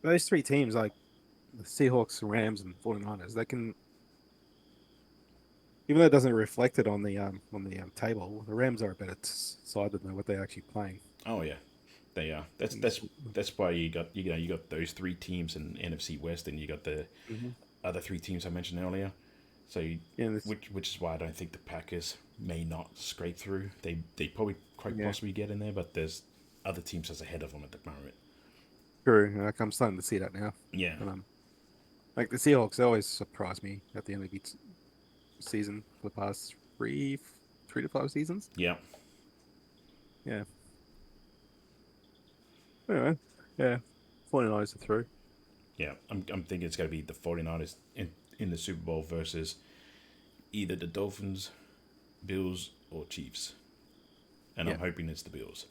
those three teams, like the Seahawks, Rams, and 49ers, they can, even though it doesn't reflect it on the table, the Rams are a better side than what they're actually playing. Oh yeah, they are. That's why you got those three teams in NFC West, and you got the other three teams I mentioned earlier. So which is why I don't think the Packers may not scrape through. They probably quite possibly get in there, but there's other teams that's ahead of them at the moment. True, like I'm starting to see that now. Yeah. And, like the Seahawks, they always surprise me at the end of each season for the past 3 to 5 seasons. Yeah. Yeah. Anyway, yeah, 49ers are through. Yeah, I'm thinking it's going to be the 49ers in the Super Bowl versus either the Dolphins, Bills, or Chiefs. And I'm hoping it's the Bills.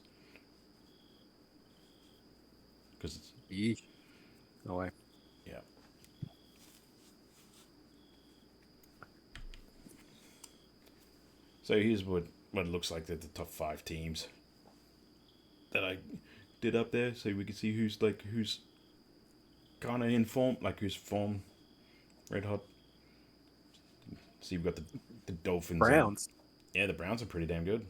because Yeesh. No way. yeah. So here's what it looks like the top 5 teams that I did up there, so we can see who's kind of in form, like who's form red hot. See, we've got the Dolphins and Browns. yeah, the Browns are pretty damn good.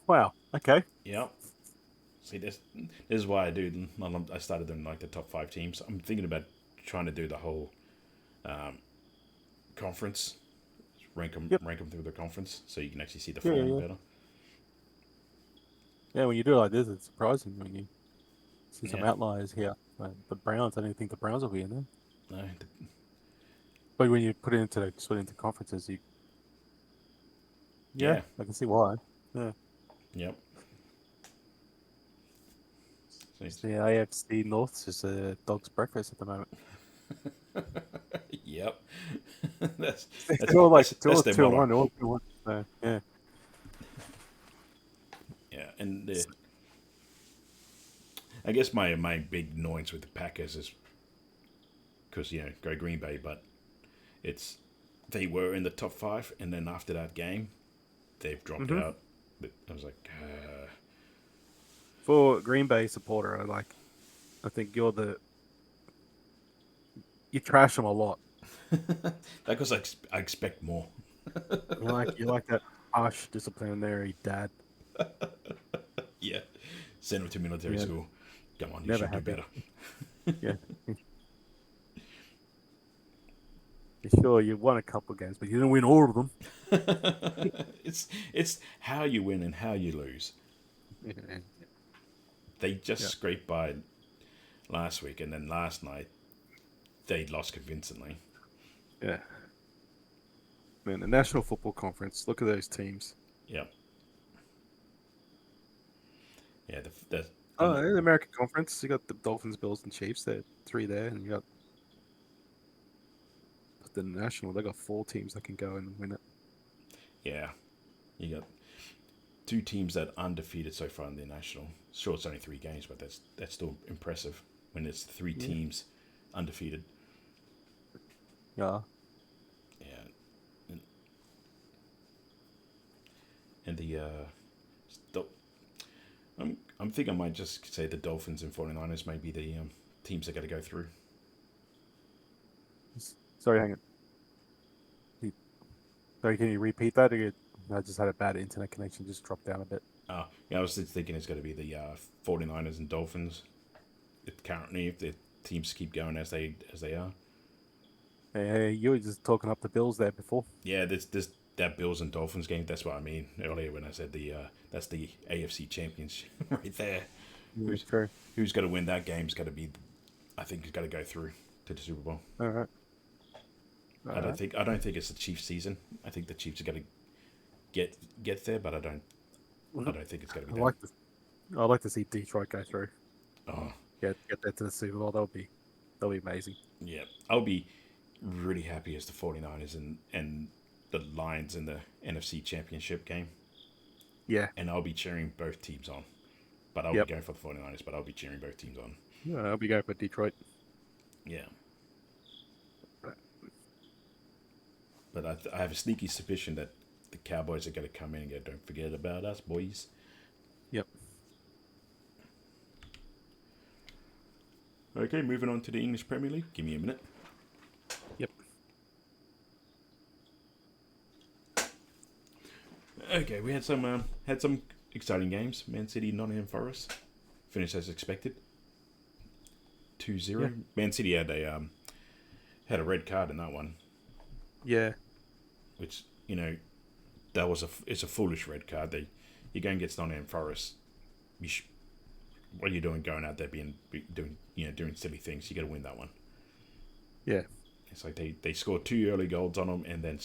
Wow. Okay. Yep. See, this is why I started doing like the top 5 teams. I'm thinking about trying to do the whole conference, Yep. rank them through the conference, so you can actually see the Yeah, yeah, form yeah. better. Yeah, when you do it like this, it's surprising when you see some Yeah. outliers here. But the Browns, I don't think the Browns will be in there. No. But when you put it into conferences, yeah, Yeah. I can see why. Yeah, Yep. So it's the AFC North is a dog's breakfast at the moment. yep. that's They're all like that's their two and motto. one, all 2-1. So, yeah. Yeah, and I guess my big annoyance with the Packers is because go Green Bay, but it's they were in the top 5, and then after that game, they've dropped hmm out. But I was like, For Green Bay supporter, I think you trash them a lot. because I expect more. You like that harsh disciplinary dad. Yeah, send them to military Yeah, school. Come on, you never should do happy. better. Yeah. Sure, you won a couple of games, but you didn't win all of them. It's how you win and how you lose. They just Yeah. scraped by last week, and then last night they lost convincingly. Yeah. Man, the National Football Conference, look at those teams. Yeah, yeah. The Oh, in the American Conference, you got the Dolphins, Bills, and Chiefs. There, 3 there, and you got the National. They got 4 teams that can go and win it. yeah, you got 2 teams that are undefeated so far in the national. Sure, it's only 3 games, but that's still impressive when it's 3 teams undefeated. Yeah. Yeah, and, and I'm thinking I might just say the Dolphins and 49ers may be the teams that got to go through. Sorry, hang on. Sorry, can you repeat that? I just had a bad internet connection, just dropped down a bit. Yeah, I was just thinking it's going to be the 49ers and Dolphins. Currently, if the teams keep going as they are. Hey, you were just talking up the Bills there before. Yeah, this that Bills and Dolphins game. That's what I mean earlier when I said that's the AFC Championship right there. Yeah, Who's true. who's going to win that game's got to be. I think it's got to go through to the Super Bowl. All right. All I don't right. think it's the Chiefs' season. I think the Chiefs are going to get there, but I don't think it's going to I be them. like to, I'd like to see Detroit go through. Oh Get that to the Super Bowl. That'll be amazing. yeah, I'll be really happy as the 49ers and the Lions in the NFC Championship game, Yeah. and I'll be cheering both teams on. But I'll be Yep. going for the 49ers, but I'll be cheering both teams on. Yeah, I'll be going for Detroit. Yeah. But I have a sneaky suspicion that the Cowboys are going to come in and go, don't forget about us, boys. Yep. Okay, moving on to the English Premier League. Give me a minute. Yep. Okay, we had some exciting games. Man City, Nottingham Forest finished as expected. 2-0. Yeah. Man City had a red card in that one, Yeah. which it's a foolish red card. You go and get Nottingham Forest. What are you doing going out there doing silly things? You got to win that one. Yeah. It's like they scored 2 early goals on them, and then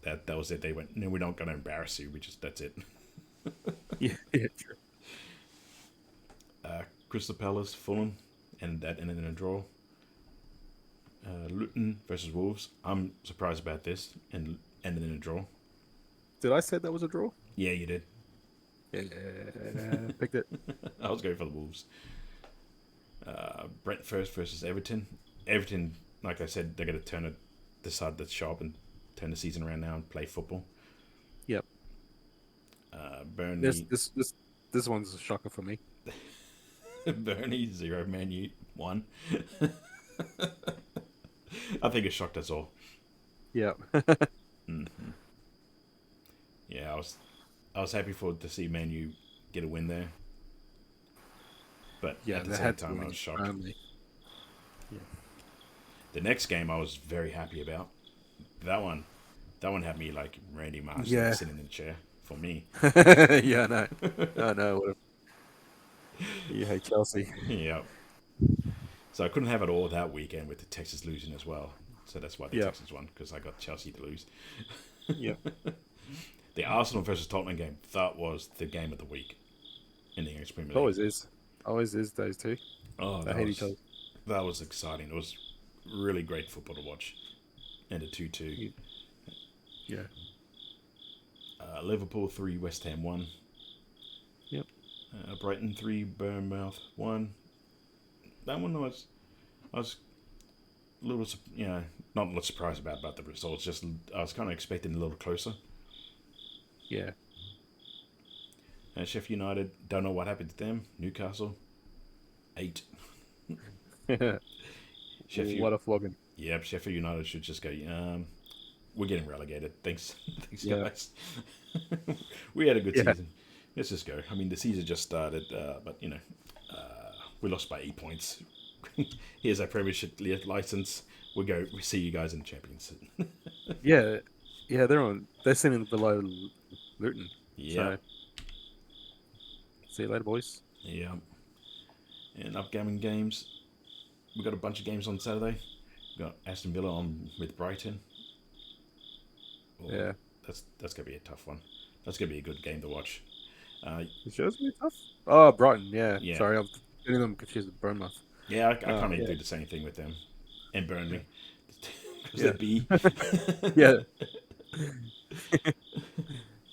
that was it. They went, no, we're not going to embarrass you. That's it. Yeah. Yeah. True. Crystal Palace, Fulham, and that ended in a draw. Luton versus Wolves. I'm surprised about this, and ended in a draw. Did I say that was a draw? Yeah, you did. Yeah, picked it. I was going for the Wolves. Brentford versus Everton. Everton, like I said, they're going to decide the shop and turn the season around now and play football. Yep. Burnley, This one's a shocker for me. Burnley 0, Man U 1. I think it shocked us all. Yep. Yeah, I was happy to see Man U get a win there, but Yeah, at the they same had to time, I win was it. shocked. Yeah. The next game I was very happy about. That one had me like Randy Marsh Yeah. sitting in the chair for me. Yeah, no. I know. You hate Chelsea. Yeah. So I couldn't have it all that weekend with the Texans losing as well. So that's why the Yep. Texans won, because I got Chelsea to lose. Yep. The Arsenal versus Tottenham game, that was the game of the week in the English Premier League. Always is. Always is those two. Oh, They hate each other. that was exciting. It was really great football to watch. And a 2-2. Yeah. Liverpool 3, West Ham 1. Yep. Brighton 3, Bournemouth 1. That one I was a little, not a little surprised about the results. Just I was kind of expecting a little closer. Yeah. Sheffield United, don't know what happened to them. Newcastle 8. Sheffield, What a flogging. Yep, Sheffield United should just go. We're getting relegated. Thanks, Yeah. guys. We had a good season. Let's just go. I mean, the season just started, but we lost by 8 points. Here's our Premiership license. We see you guys in the Champions. Yeah. Yeah, they're sitting below Luton. Yeah. So, see you later, boys. Yeah. And upcoming games, we got a bunch of games on Saturday. We got Aston Villa on with Brighton. Oh, Yeah. That's gonna be a tough one. That's gonna be a good game to watch. You sure it's gonna be tough? Oh, Brighton. Yeah. Yeah. Sorry, I'm getting them confused with Bournemouth. Yeah, I can't even Yeah. do the same thing with them and Burnley. Because Yeah. they're B. Yeah.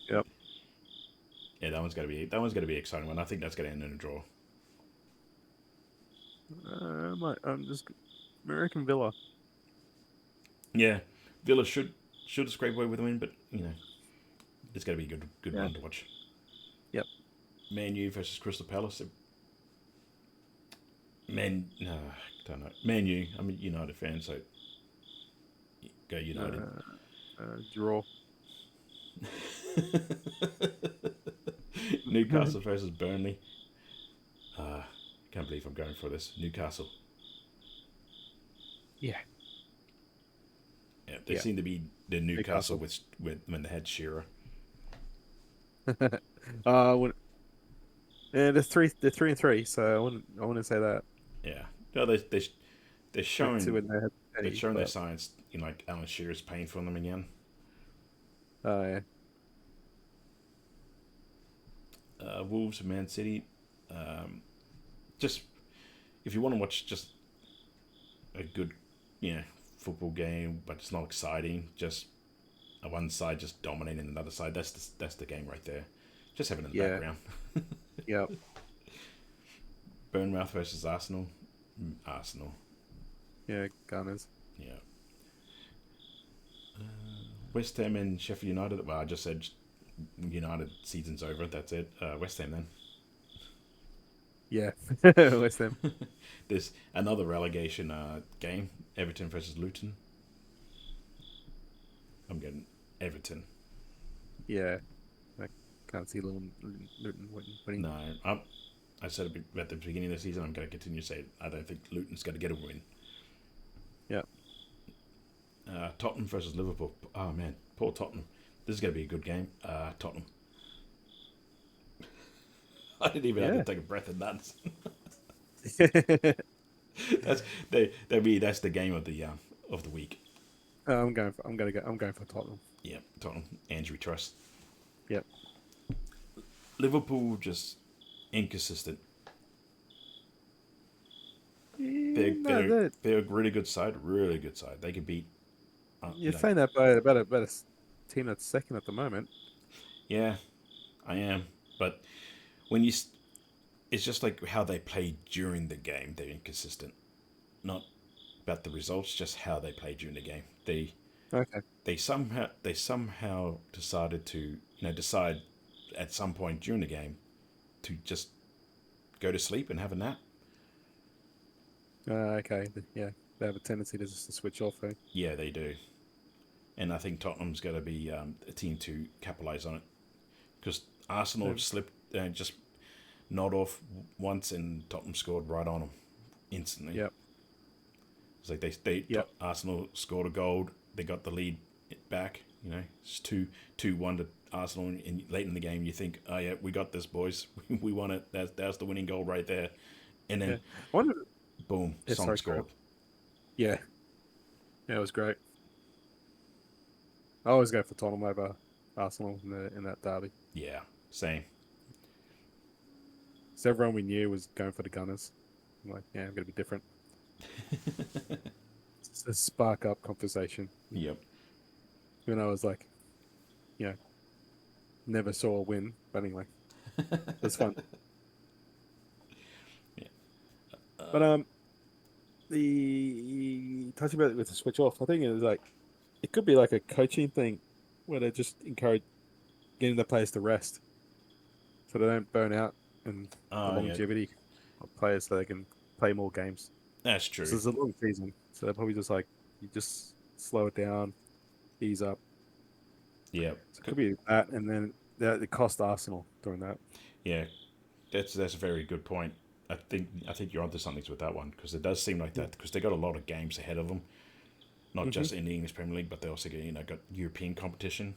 Yep. Yeah, that one's gonna be an exciting one. I think that's gonna end in a draw. Just American Villa. Yeah, Villa should scrape away with a win, but it's gonna be a good Yeah. one to watch. Yep. Man U versus Crystal Palace. No, don't know. Man U. I'm a United fan, so go United. Draw. Newcastle versus Burnley. Can't believe I'm going for this. Newcastle. Yeah. Yeah, they seem to be the Newcastle with when they had Shearer. They're 3-3, so I wouldn't say that. Yeah, no, they're showing their science. Like Alan Shearer's paying for them again. Oh yeah. Wolves and Man City. Just if you want to watch just a good, football game, but it's not exciting. Just one side just dominating another side. That's the game right there. Just have it in the background. Yep. Bournemouth versus Arsenal. Arsenal. Yeah, Gunners. Yeah. West Ham and Sheffield United. Well, I just said United season's over. That's it. West Ham then. Yeah. West Ham. There's another relegation game. Everton versus Luton. I'm getting Everton. Yeah. I can't see Luton winning. No, I said at the beginning of the season, I'm going to continue to say I don't think Luton's going to get a win. Yeah. Tottenham versus Liverpool. Oh, man. Poor Tottenham. This is going to be a good game. Tottenham. I didn't even have to take a breath in that. That's the game of the week. I'm going for Tottenham. Yeah, Tottenham. Andrew Trust. Yep. Liverpool just inconsistent. They're a really good side. Really good side. They can beat. You're saying that about a team that's second at the moment. Yeah, I am. But when you, it's just like how they play during the game. They're inconsistent, not about the results, just how they play during the game. Okay. They somehow decided to decide at some point during the game to just go to sleep and have a nap. Okay. Yeah, they have a tendency to just to switch off. Eh? Yeah, they do, and I think Tottenham's going to be a team to capitalise on it because Arsenal Yeah. slipped just nod off once and Tottenham scored right on them instantly. Yep. It's like they Yep. Arsenal scored a goal, they got the lead back. It's 2-1 to Arsenal. And late in the game, you think, oh yeah, we got this, boys. We won it. That's the winning goal right there. And Yeah. then I wonder. boom, Yeah, Song sorry, scored. Yeah. Yeah, it was great. I always go for Tottenham over Arsenal in that derby. Yeah, same. So everyone we knew was going for the Gunners. I'm like, yeah, I'm gonna be different. Just to spark up conversation. Yep. Even though I was like, you know, never saw a win, but anyway, it was fun. Yeah. But the touching about it with the switch off, I think it was like it could be like a coaching thing where they just encourage getting the players to rest so they don't burn out and the Oh yeah, longevity of players so they can play more games. that's So true. it's a long season, so they're probably just like you just slow it down, ease up. Yeah, So it could be that, and then it cost Arsenal doing that. yeah. That's a very good point. I think you're onto something with that one because it does seem like Yeah. that because they got a lot of games ahead of them, not Mm-hmm. just in the English Premier League, but they also got European competition,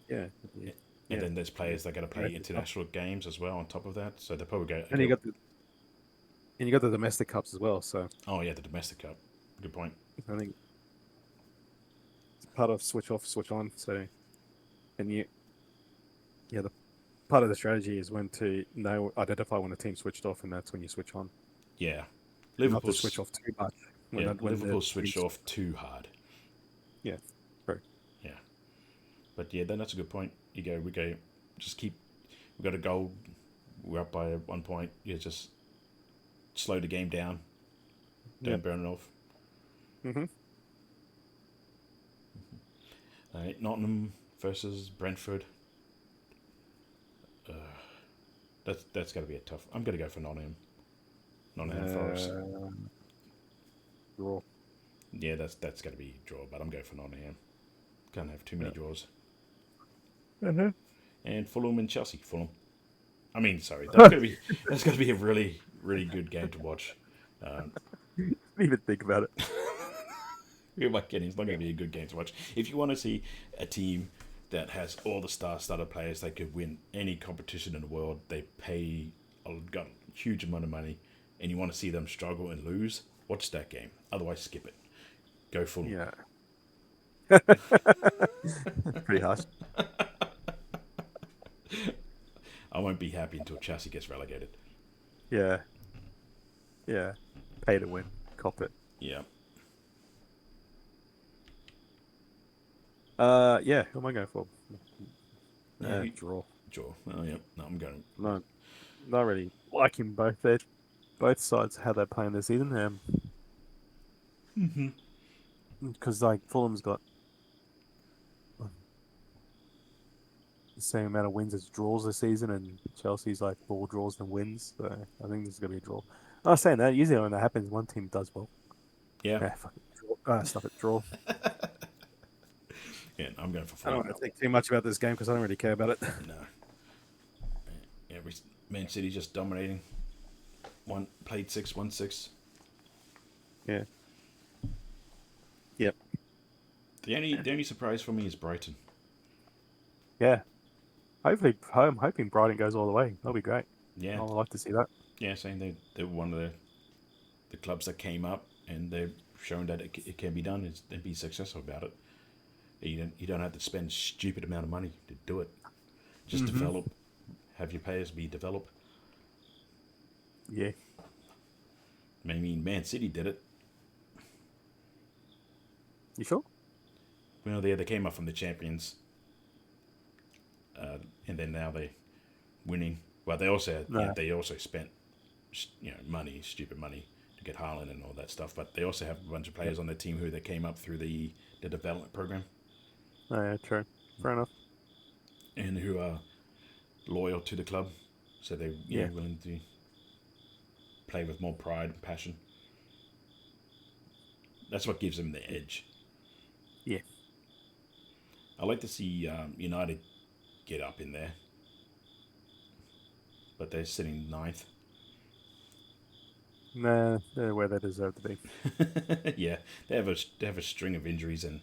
Yeah, yeah, and yeah. then there's players that got to play Yeah. international games as well on top of that. So they probably go. And you got the domestic cups as well. So Oh yeah, the domestic cup. Good point. I think it's part of switch off, switch on. So and the part of the strategy is when to identify when a team switched off, and that's when you switch on. Yeah, Not to switch Liverpool's off too much. yeah When the Liverpool switched team's, off too hard. yeah, true. Yeah, but yeah, then that's a good point. We go, just keep. We got a goal. We're up by 1 point. Yeah, just slow the game down. Don't Yeah. burn it off. Mm-hmm. Nottingham versus Brentford. Uh, that's got to be a tough. I'm gonna go for Nottingham. Nottingham Forest. Draw. Yeah, that's got to be a draw, but I'm going for Nottingham. Can't have too many draws. Mm-hmm. And Fulham and Chelsea. Fulham. I mean, sorry, that's gonna be a really really good game to watch. Didn't even think about it. Who am I kidding? It's not going to be a good game to watch. If you want to see a team that has all the star-studded players, they could win any competition in the world. They got a huge amount of money, and you want to see them struggle and lose. Watch that game. Otherwise, skip it. Go Fulham. Yeah. Pretty harsh. I won't be happy until Chelsea gets relegated. Yeah. Yeah. Pay to win. Cop it. Yeah. Yeah. Who am I going for? Yeah, Draw. Draw. Oh yeah. No, I'm going. No, not really liking both sides how they're playing this season. Because like Fulham's got the same amount of wins as draws this season, and Chelsea's like more draws than wins. So I think this is gonna be a draw. I was saying that usually when that happens, one team does well. Yeah. Yeah, fuck it, draw. Stuff it, draw. Yeah. I'm going for I don't Fulham. want to think too much about this game because I don't really care about it. No. Yeah, Man City just dominating. Played 6, 1-6. Yeah. Yep. The only surprise for me is Brighton. Yeah. Hopefully, I'm hoping Brighton goes all the way. That'll be great. Yeah. I'd like to see that. Yeah, saying they were one of the clubs that came up and they've shown that it can be done and be successful about it. You don't have to spend stupid amount of money to do it. Just develop, have your players be developed. Yeah. I mean, Man City did it. You sure? They came up from the champions, and then now winning. Well, they also had, No. they also spent money, stupid money, to get Haaland and all that stuff. But they also have a bunch of Yep. players on their team who they came up through the development program Oh, yeah, true. Fair enough. and who are loyal to the club, so they're Yeah. willing to play with more pride and passion. That's what gives them the edge. Yeah. I like to see United get up in there, but they're sitting ninth. Nah, they're where they deserve to be. Yeah, they have a string of injuries and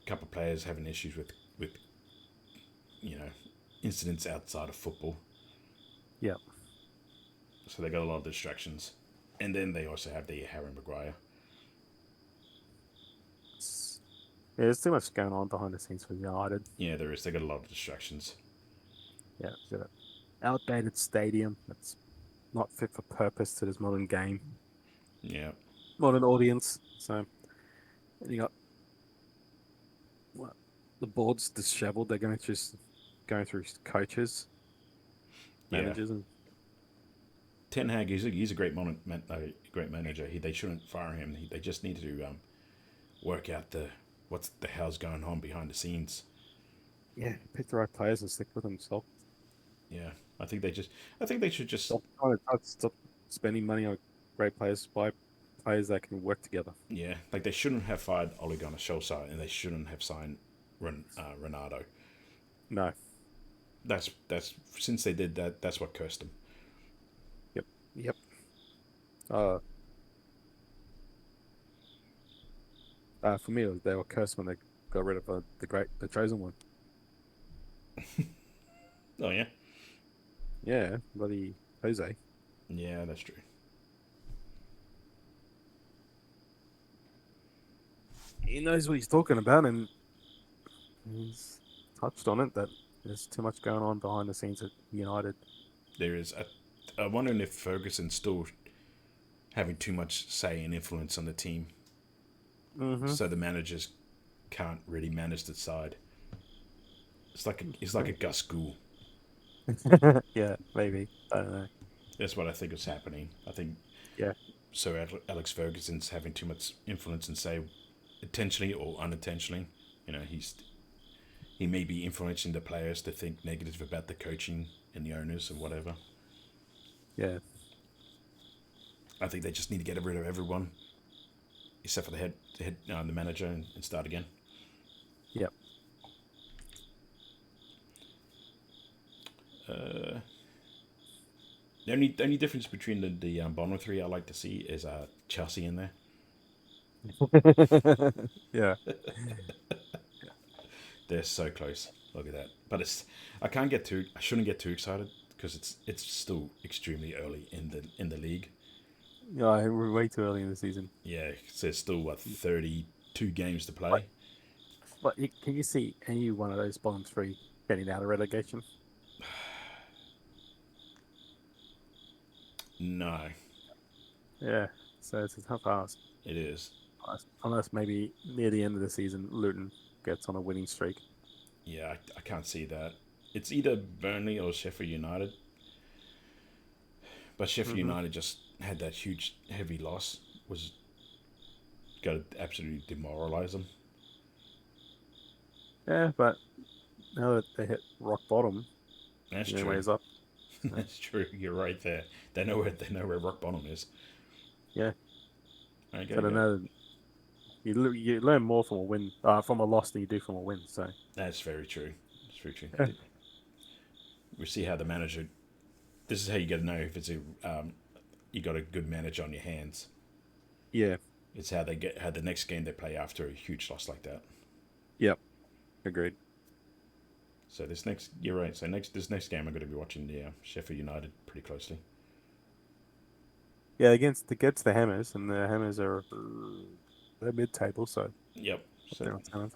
a couple of players having issues with you know incidents outside of football. Yeah. So they got a lot of distractions, and then they also have the Harry Maguire. Yeah, there's too much going on behind the scenes for United. Yeah, there is. They got a lot of distractions. Yeah, it's got an outdated stadium that's not fit for purpose to this modern game, Yeah, modern audience. So you got what, the board's disheveled. They're going to just going through coaches, yeah. managers, and Ten Hag, he's a great great manager. They shouldn't fire him. They just need to work out what's the hell's going on behind the scenes. yeah, pick the right players and stick with them. Yeah, I think they should just Stop spending money on great players. Buy players that can work together. yeah, like they shouldn't have fired Ole Gunnar Solskjaer and they shouldn't have signed Ronaldo. No. That's since they did that, that's what cursed them. Yep. Yep. Uh, for me, they were cursed when they got rid of the chosen one. Oh yeah, Yeah, bloody Jose. yeah, that's true. He knows what he's talking about, and he's touched on it that there's too much going on behind the scenes at United. There is. I'm wondering if Ferguson's still having too much say and influence on the team, Mm-hmm. so the managers can't really manage the side. It's like a Gus Gould. Yeah, maybe. I don't know. That's what I think is happening. I think Yeah, so. Alex Ferguson's having too much influence and say, intentionally or unintentionally. He may be influencing the players to think negative about the coaching and the owners and whatever. yeah, I think they just need to get rid of everyone except for the manager, and start again. yep. Uh, the only difference between the bottom three I like to see is Chelsea in there. Yeah, They're so close. Look at that. But I shouldn't get too excited because it's still extremely early in the league. yeah. We're way too early in the season. Yeah, so there's still 32 games to play. Can you see any one of those bottom three getting out of relegation? No, Yeah, so it's a tough ask. it is. Unless maybe near the end of the season, Luton gets on a winning streak. Yeah, I can't see that. It's either Burnley or Sheffield United. But Sheffield Mm-hmm. United just had that huge, heavy loss. Was going to absolutely demoralise them. Yeah, but now that they hit rock bottom, That's their true. ways up. So, That's true. You're right there. They know where rock bottom is. yeah, Okay, so I don't yeah. know. You learn more from a win, from a loss than you do from a win. So That's very true. That's very true. yeah, We see how the manager. This is how you get to know if it's you got a good manager on your hands. yeah, It's how the next game they play after a huge loss like that. yep, agreed. So you're right. So this next game I'm going to be watching the Sheffield United pretty closely. Yeah, against the Hammers, and the Hammers are they're mid-table, so Yep. So they're on 10th.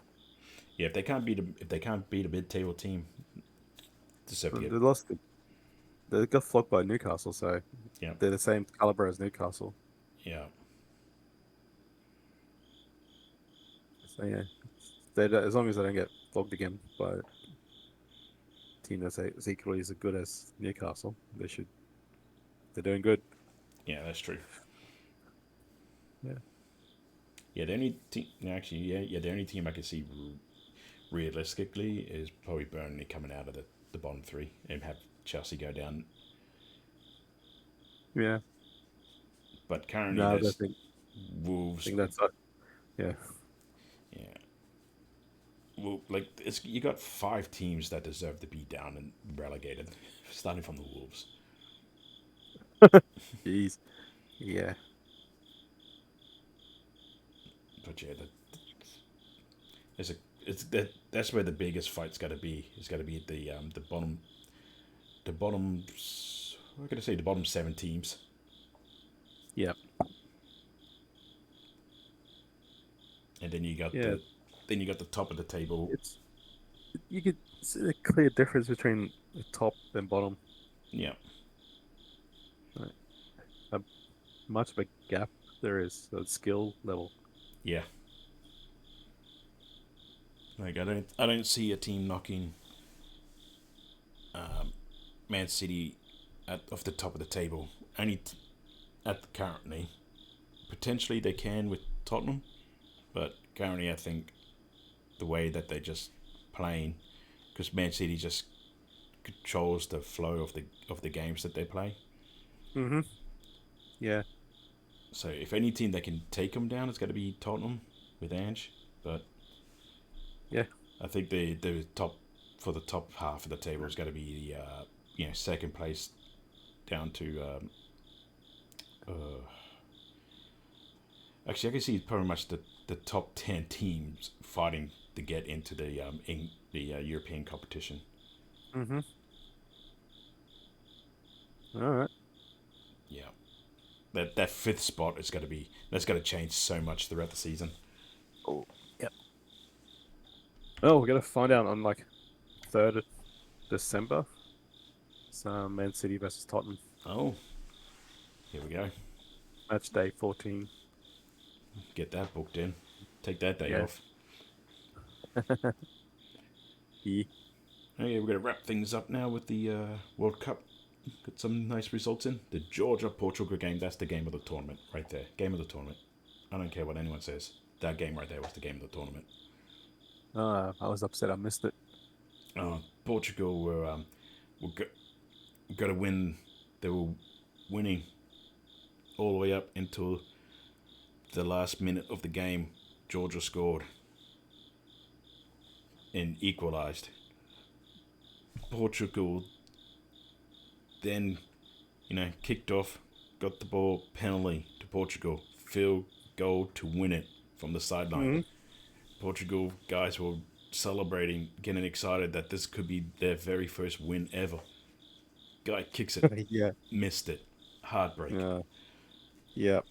yeah, if they can't beat a mid-table team, deserve to And get. they lost. They got flogged by Newcastle, so Yeah, they're the same caliber as Newcastle. yeah, So yeah, as long as they don't get flogged again by a team that's equally as good as Newcastle. They're doing good. Yeah, that's true. Yeah. Yeah, the only team, actually, the only team I can see realistically is probably Burnley coming out of the bottom three and have Chelsea go down. Yeah. But currently, No, there's I Wolves. think that's yeah. Yeah, well, like you got five teams that deserve to be down and relegated, starting from the Wolves. Jeez. Yeah. But yeah, it's a it's that's where the biggest fight's got to be. It's got to be the bottom. What can I say? The bottom seven teams. Yeah. And then you got Yeah. the top of the table. It's you could see a clear difference between the top and bottom. Yeah, Right. A much of a gap there is at skill level. yeah. Like I don't see a team knocking Man City off the top of the table. Only currently, potentially they can with Tottenham, but currently I think the way that they're just playing, because Man City just controls the flow of the games that they play. Mm-hmm. Yeah. So if any team that can take them down, it's got to be Tottenham with Ange. But Yeah. I think the top for the top half of the table has got to be the second place down to actually I can see pretty much the top 10 teams fighting to get into the European competition. Mm-hmm. All right. Yeah, that fifth spot is got to be that's got to change so much throughout the season. Oh. Yep. Oh, we're gonna find out on like 3rd of December. It's Man City versus Tottenham. Oh, here we go. Match day 14. Get that booked in. Take that day Yeah. off. Yeah. Okay, we're going to wrap things up now with the World Cup. Got some nice results in. The Georgia-Portugal game, that's the game of the tournament right there. Game of the tournament. I don't care what anyone says. That game right there was the game of the tournament. I was upset I missed it. Portugal were got to win. They were winning all the way up until the last minute of the game. Georgia scored and equalized. Portugal then, kicked off, got the ball, penalty to Portugal, field goal to win it from the sideline. Mm-hmm. Portugal guys were celebrating, getting excited that this could be their very first win ever. Guy kicks it, Yeah. missed it, heartbreak. Yeah.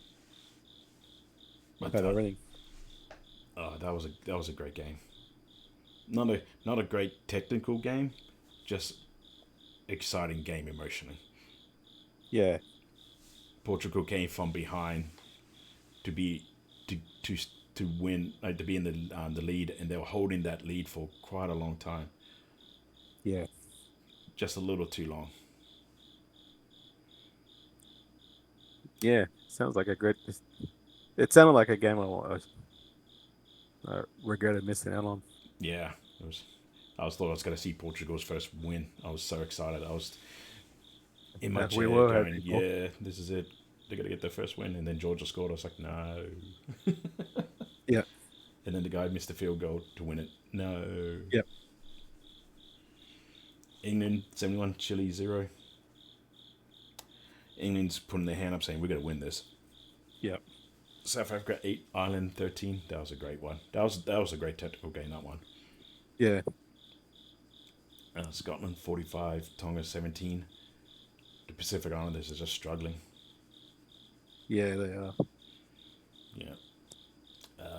But Had everything. that was a great game. Not a great technical game, just exciting game emotionally. Yeah. Portugal came from behind to be to to win, like to be in the lead, and they were holding that lead for quite a long time, Yeah. just a little too long. Yeah. Sounds like a great. It sounded like a game I regretted missing out on. Yeah, it was. I thought I was going to see Portugal's first win. I was so excited. I was in my We chair were going, hoping for. "Yeah, this is it. They're going to get their first win." And then Georgia scored. I was like, "No." Yeah. And then the guy missed a field goal to win it. No. Yep. England 71, Chile 0. England's putting their hand up saying, "We're going to win this." Yep. South Africa 8, Ireland 13. That was a great one. That was a great technical game, that one. Yeah. Scotland 45, Tonga 17. The Pacific Islanders are just struggling. Yeah, they are. Yeah.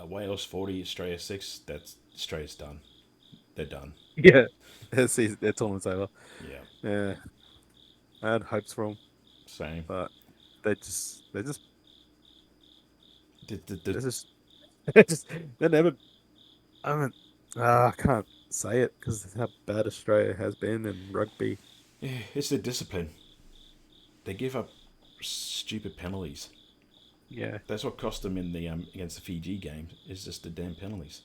Wales 40, Australia 6. That's Australia's done. They're done. Yeah. Their tournament's over. Yeah. Yeah. I had hopes for them, Same. but they're just they're The just they're never. I mean, I can't say it because of how bad Australia has been in rugby. Yeah, it's the discipline. They give up stupid penalties. Yeah, That's what cost them in the against the Fiji game. Is just the damn penalties.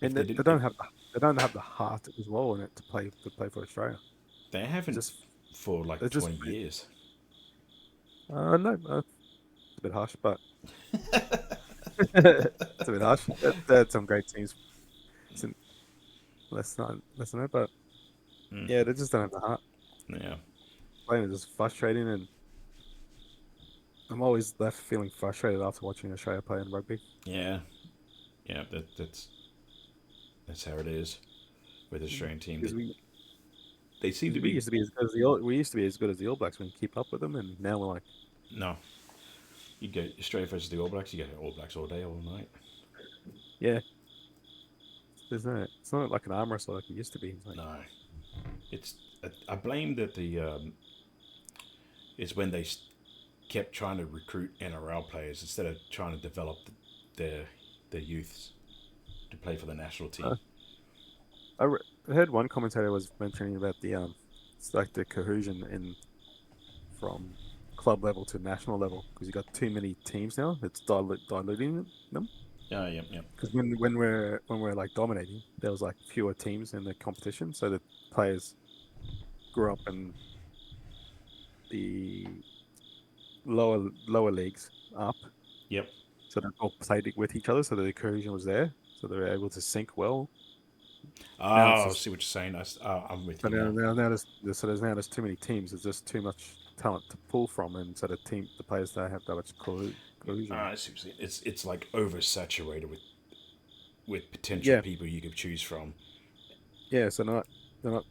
If and they they didn't, if don't have the heart as well in it to play for Australia. they It's haven't just for like it's just 20 years. no, it's a bit harsh, but it's a bit harsh. They had some great teams. Some less than that, but Mm, yeah, they just don't have the heart. yeah, Playing is just frustrating, and I'm always left feeling frustrated after watching Australia play in rugby. yeah, yeah. That's how it is with the Australian team. Because They seem to we be used to be as good as we used to be as good as the All Blacks when you keep up with them, and now we're like, no. You go Australia versus the All Blacks. You get All Blacks all day, all night. yeah, it's not like an arm wrestle like it used to be. It's like, No, it's I blame that the it's when they kept trying to recruit NRL players instead of trying to develop their their youths to play for the national team. uh, I heard one commentator was mentioning about it's like the cohesion in from club level to national level because you got too many teams now. It's diluting them. Yeah, yeah, yeah. Because when we're like dominating, there was like fewer teams in the competition, so the players grew up in the lower leagues up, Yep. so they all played with each other, so the cohesion was there, so they were able to sync well. Now it's Oh, I just see what you're saying. I'm with so you now. now there's too many teams. There's just too much talent to pull from, and so the players don't have that much cohesion. I see what you're saying. It's like oversaturated with potential Yeah, people you could choose from. yeah. So they're not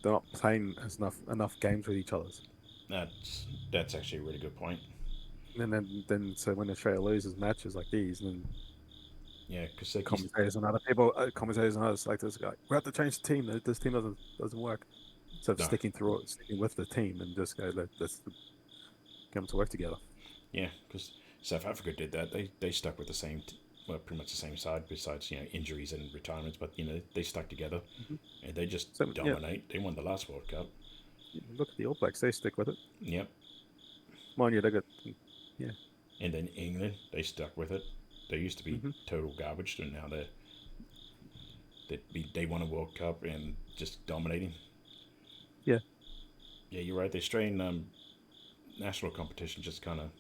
they're not playing as enough games with each other. That's actually a really good point. And then so when Australia loses matches like these, then Yeah, because like commentators and others like this guy, we have to change the team. This team doesn't work. So no, sticking with the team and just go let's come to work together. yeah, because South Africa did that. They stuck with the same, well, pretty much the same side. Besides, injuries and retirements, but they stuck together Hmm. and they just So yeah, dominate. They won the last World Cup. look at the All Blacks. They stick with it. Yep. Mind you, they got yeah. And then England, they stuck with it. They used to be Hmm. total garbage, and now they won a World Cup and just dominating. Yeah, Yeah, you're right. The Australian national competition just kind of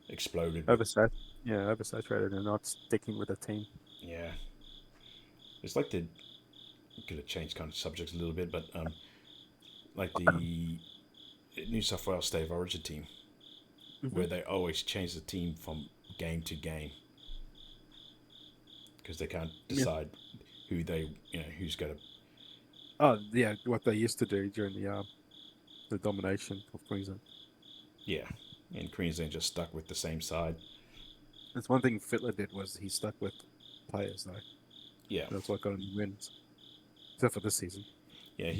exploded with. oversat oversaturated and not sticking with a team. Yeah, it's like the could have changed kind of subjects a little bit, but like the New South Wales State of Origin team, Hmm. where they always change the team from game to game because they can't Yeah. decide who's going to. Oh yeah, what they used to do during the domination of Queensland. Yeah, and Queensland just stuck with the same side. That's one thing Fittler did was he stuck with players though. Yeah, That's what got him wins, except for this season. yeah.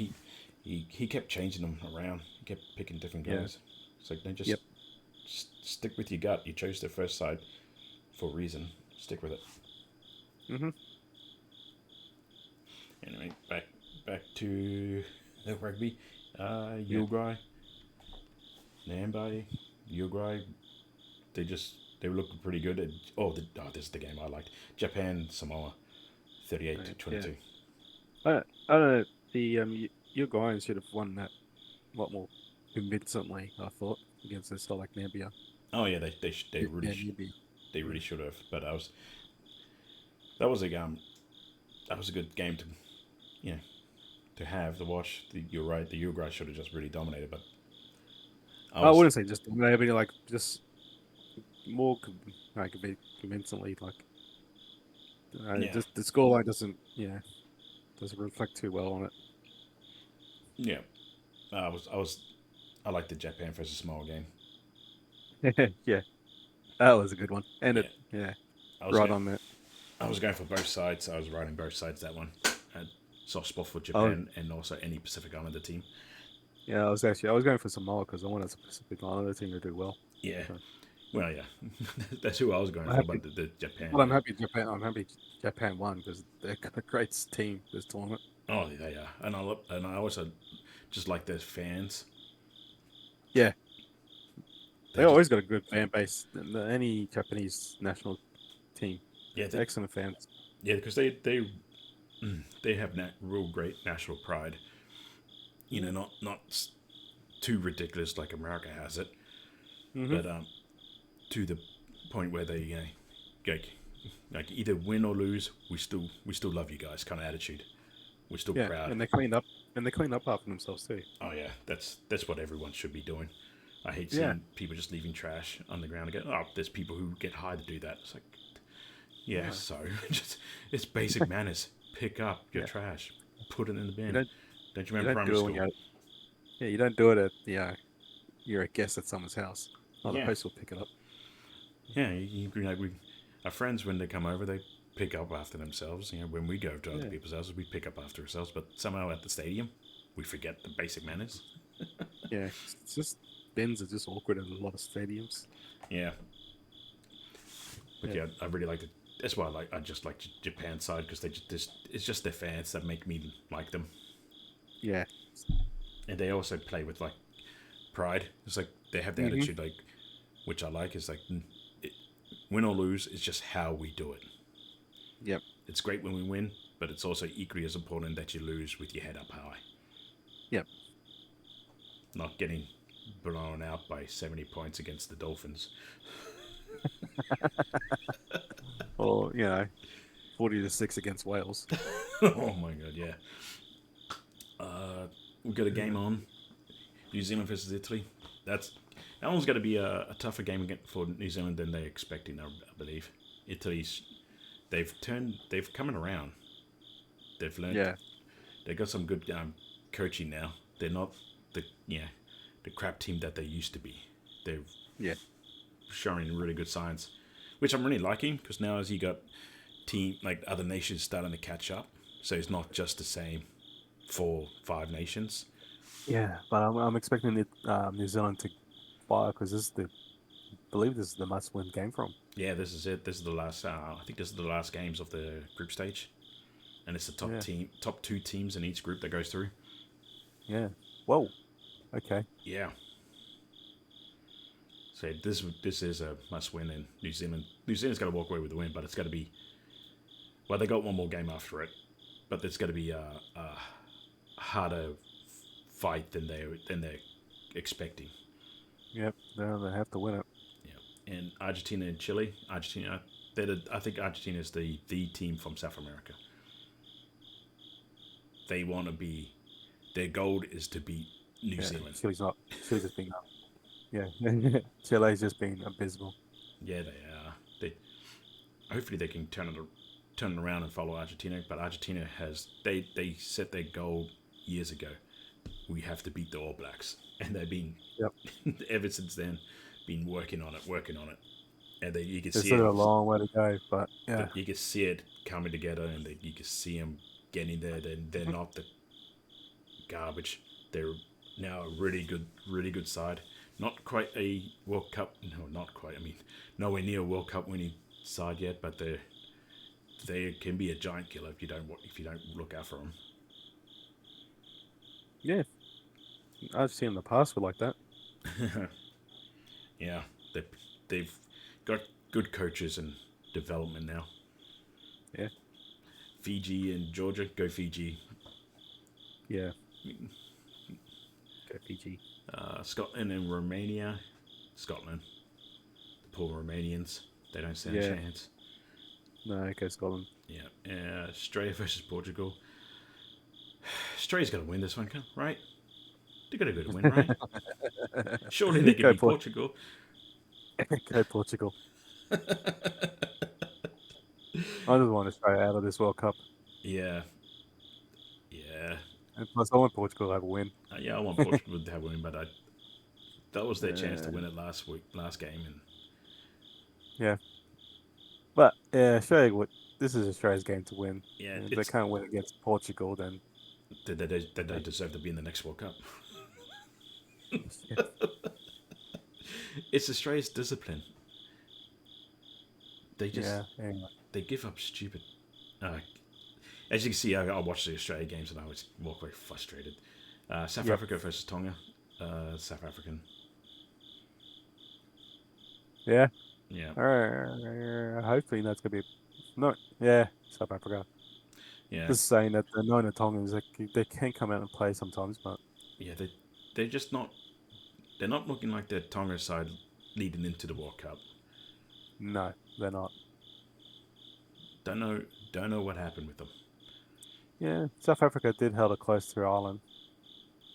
He kept changing them around. He kept picking different Yeah. guys. It's like then just Yep. stick with your gut. You chose the first side for a reason. Stick with it. Hmm. Anyway, back to the rugby. Yeah. Uruguay, Namibia, Uruguay. They were looking pretty good. This is the game I liked. Japan, Samoa, 38 to Yeah. 22. I don't know. The Uruguayans should have won that a lot more convincingly. I thought against this like Namibia. Oh yeah, they really Yeah, Namibia. they Yeah. really should have. But that was a that was a good game you know to have to watch. You're right. The Uruguay should have just really dominated, but I I was wouldn't say just maybe like just more like a bit convincingly. Like yeah just the scoreline doesn't reflect too well on yeah. I liked the Japan versus Samoa game. it. Yeah, that was a good one. And Yeah, it yeah, I was right going on that. I was going for both sides. I was riding both sides that one. I had soft spot for Oh Japan and also any Pacific Islander team. yeah, I was going for Samoa because I wanted a Pacific Islander team to do well. Yeah, So, Well, yeah, that's who I was going I'm for, happy. but the Japan. Well, I'm happy Japan. I'm happy Japan won because they've got a great team this tournament. Oh, they are, and I also just like their fans. Yeah, they They just always got a good fan base. Any Japanese national team, yeah, excellent fans. yeah, because they have real great national pride. You know, not too ridiculous like America has it, Mm-hmm. but to the point where they like, like either win or lose, we still love you guys kind of attitude. We're still Yeah, proud. and they cleaned up and they cleaned up after themselves too. Oh yeah, that's what everyone should be doing. I hate Yeah, seeing people just leaving trash on the ground again. Oh, there's people who get hired to do that. It's like, yeah, no, so just it's basic manners. Pick up your yeah. trash, put it in the You bin. don't Don't you you remember don't primary do it when school? you don't do it at you're a guest at someone's house. Oh, the Yeah, host will pick it up. yeah. Our friends when they come over, they pick up after themselves. You know, when we go to other Yeah, people's houses, we pick up after ourselves. But somehow at the stadium, we forget the basic manners. yeah. It's just bins are just awkward at a lot of stadiums. Yeah, but Yeah, yeah, I really like it. That's why I just like Japan side because they just it's just their fans that make me like them, yeah. and they also play with like pride. It's like they have the Mm-hmm. attitude like, which I like. Is like it, win or lose, it's just how we do it. Yep. It's great when we win, but it's also equally as important that you lose with your head up high, Yep. not getting blown out by 70 points against the Dolphins. Or 40-6 against Wales. Oh my god, yeah. We've got a game on New Zealand versus Italy. That one's going to be a tougher game for New Zealand than they're expecting. I believe Italy's they've coming around. They've learned. Yeah. They got some good coaching now. They're not the crap team that they used to be. They're Yeah. showing really good signs, which I'm really liking because now as you got team like other nations starting to catch up, so it's not just the same 4, 5 nations. Yeah, but I'm expecting New Zealand to fire because I believe this is the must-win game for them. Yeah, this is it. This is the last. I think this is the last games of the group stage, and it's the Yeah, top two teams in each group that goes through. yeah. Whoa. Okay. Yeah. So this is a must win in New Zealand. New Zealand's got to walk away with the win, but it's got to be. Well, they got one more game after it, but it's got to be a harder fight than they're expecting. Yep. They have to win it. Yeah. And Argentina and Chile. Argentina. I think Argentina is the team from South America. They want to be. Their goal is to beat New Yeah. Zealand. Chile's not. Chile's just being. Yeah. Chile's just being abysmal. Yeah, they are. Hopefully they can turn it around and follow Argentina. But Argentina they set their goal years ago. We have to beat the All Blacks, and they've been Yep. ever since then been working on it, and you can There's see still it. a long way to go, but yeah. But you can see it coming together, and you can see them getting there. They're not the garbage. They're now a really good side. Not quite a World Cup. No, not quite. I mean, nowhere near a World Cup winning side yet, but they can be a giant killer if you don't look out for them. Yeah. I've seen in the past were like that. Yeah, they've got good coaches and development now. Yeah. Fiji and Georgia, go Fiji. Yeah. Go Fiji. Scotland and Romania. Scotland. The poor Romanians. They don't stand a Yeah. chance. No, go Scotland. Yeah. Australia versus Portugal. Australia's got to win this one, right? They're going to go to win, right? Surely they could Go beat Portugal. Go Portugal. I just want Australia out of this World Cup. Yeah. Yeah. And plus, I want Portugal to have a win. Yeah, I want Portugal to have a win, but that was their chance to win it last game. And Yeah. But yeah, Australia. This is Australia's game to win. yeah, And if they can't win against Portugal, then they deserve to be in the next World Cup. yeah. It's Australia's discipline. They just Anyway. they give up stupid. Uh, as you can see, I watch the Australia games and I always walk away frustrated. South Yep. Africa versus Tonga. South African. Yeah. Yeah. Hopefully that's gonna be no. Yeah, South Africa. Yeah. Just saying that the Nona Tongans they can come out and play sometimes, but Yeah. They're just not. They're not looking like the Tonga side leading into the World Cup. no, they're not. Don't know. Don't know what happened with them. Yeah, South Africa did held it close to Ireland.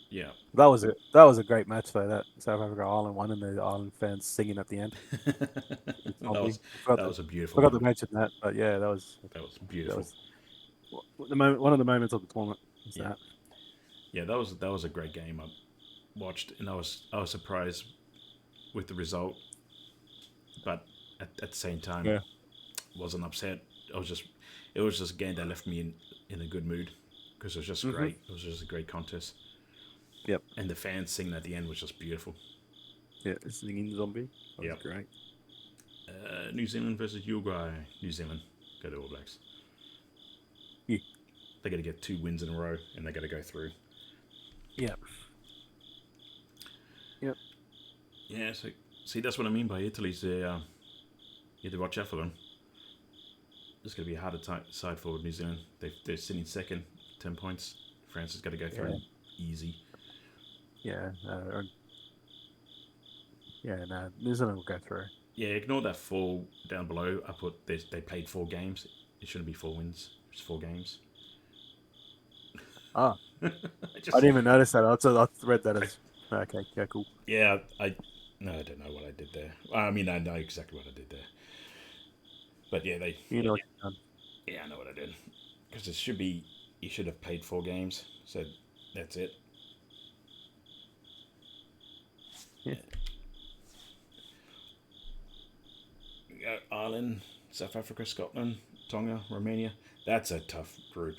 Yeah. That was it. That was a great match though. That South Africa Ireland won, and the Ireland fans singing at the end. It's that zombie. was Forgot that to was a beautiful forgot to moment. mention that, but yeah, That was that beautiful. was the moment. One of the moments of the tournament was Yeah. that. Yeah. That was a great game. I watched and I was surprised with the result, but at the same time Yeah. wasn't upset. It was just a game that left me in a good mood because it was just Mhm. great. It was just a great contest, Yep. and the fans singing at the end was just beautiful. Yeah. Singing zombie. That was Yep. great. New Zealand versus Uruguay. New Zealand go to All Blacks. Yeah. They got to get 2 wins in a row, and they got to go through. Yeah. Yep. Yeah. So see, that's what I mean by Italy's. You have to watch out for them. It's going to be a harder side for New Zealand. They're sitting second, 10 points. France has got to go through easy. Yeah. Yeah. No, New Zealand will go through. Yeah, ignore that 4 down below. I put they played 4 games. It shouldn't be 4 wins. It's 4 games. Ah, I I just didn't even notice that. I read that as okay. Yeah. Cool. yeah. I don't know what I did there. I mean, I know exactly what I did there. But yeah, You know what you've done. I know what I did because it should be you should have played 4 games. So that's it. Yeah. Ireland, South Africa, Scotland, Tonga, Romania. That's a tough group.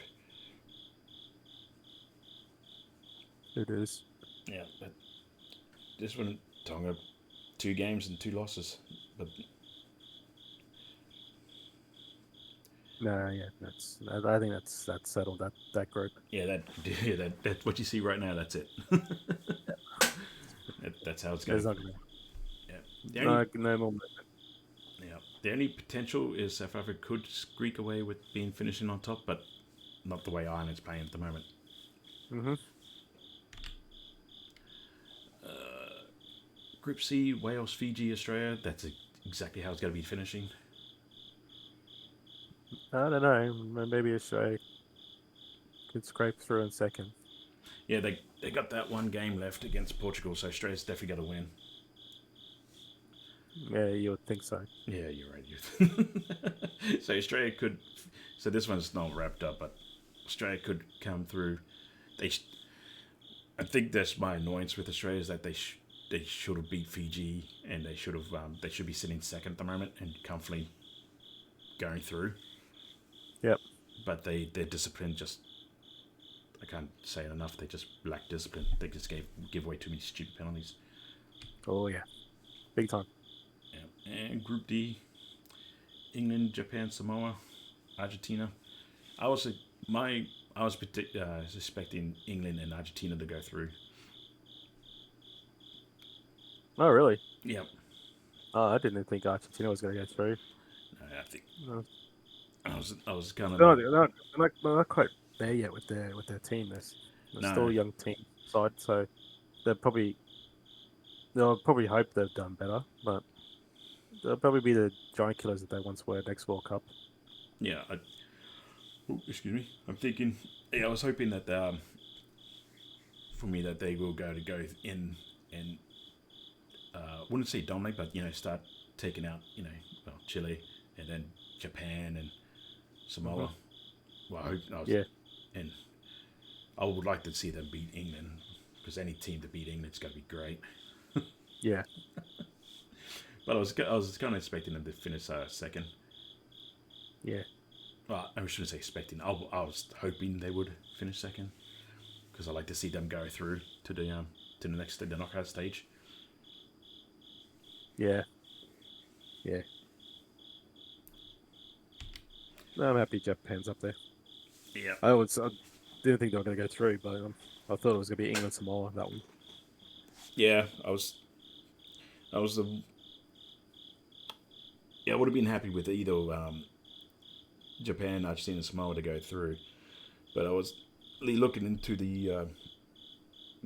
It is. Yeah, but this one, Tonga, 2 games and 2 losses. But No, yeah, I think that's settled. That group. yeah, that what you see right now. That's it. That's how it's There's going. not gonna Yeah. The only no more movement. yeah, the only potential is South Africa could squeak away with being finishing on top, but not the way Ireland's playing at the moment. Mm-hmm. Group C: Wales, Fiji, Australia. That's exactly how it's going to be finishing. I don't know. Maybe Australia could scrape through in second. Yeah, they got that 1 game left against Portugal, so Australia's definitely got to win. Yeah, you would think so. Yeah, you're right. So Australia could. So this one's not wrapped up, but Australia could come through. I think that's my annoyance with Australia is that they should have beat Fiji and they should be sitting second at the moment and comfortably going through. Yep. But their discipline just I can't say it enough. They just lack discipline. They just give away too many stupid penalties. Oh yeah, big time. Yeah. And Group D: England, Japan, Samoa, Argentina. I was expecting England and Argentina to go through. Oh really? Yep. Oh, I didn't think Argentina was going to go through. I think No. I was kind of No, like they're not quite there yet with their team. They're still no. a young team side, so they'll probably hope they've done better, but they'll probably be the giant killers that they once were next World Cup. Yeah. Excuse me. I'm thinking. Yeah, I was hoping that for me that they will go in and wouldn't say dominate, but start taking out Chile and then Japan and Samoa. Mm-hmm. Well, Yeah. and I would like to see them beat England because any team to beat England's going to be great. Yeah. But I was kind of expecting them to finish second. Yeah. Well, I shouldn't say expecting. I was hoping they would finish second because I like to see them go through to the next the knockout stage. Yeah. Yeah. I'm happy Japan's up there. Yeah. I didn't think they were going to go through, but I thought it was going to be England Samoa that one. Yeah, I was the yeah, I would have been happy with either Japan, Argentina, and Samoa to go through, but I was looking into the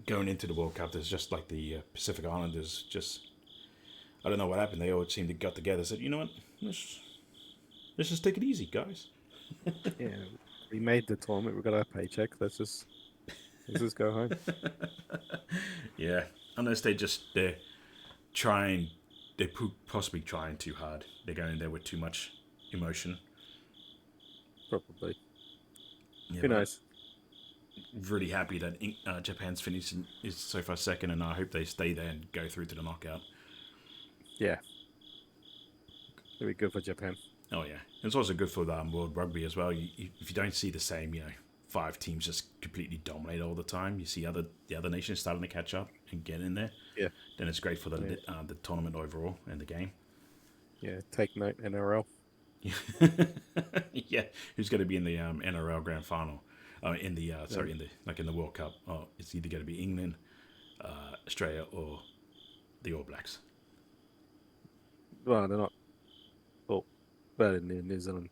going into the World Cup. There's just like the Pacific Islanders. Just I don't know what happened. They all seemed to got together. And said, you know what, let's just take it easy, guys. Yeah, we made the tournament. We got our paycheck. Let's just go home. Yeah, unless they're trying, they're possibly trying too hard. They're going in there with too much emotion. Probably. Yeah, Who knows? Really happy that Japan's finishing is so far second, and I hope they stay there and go through to the knockout. Yeah. It'll be good for Japan. Oh yeah, it's also good for World Rugby as well. If you don't see the same, 5 teams just completely dominate all the time, you see the other nations starting to catch up and get in there. Yeah. Then it's great for the tournament overall and the game. Yeah. Take note, NRL. Yeah, who's going to be in the NRL Grand Final? In the in the World Cup. Oh, it's either going to be England, Australia, or the All Blacks. Well, they're not. Well, better than the New Zealand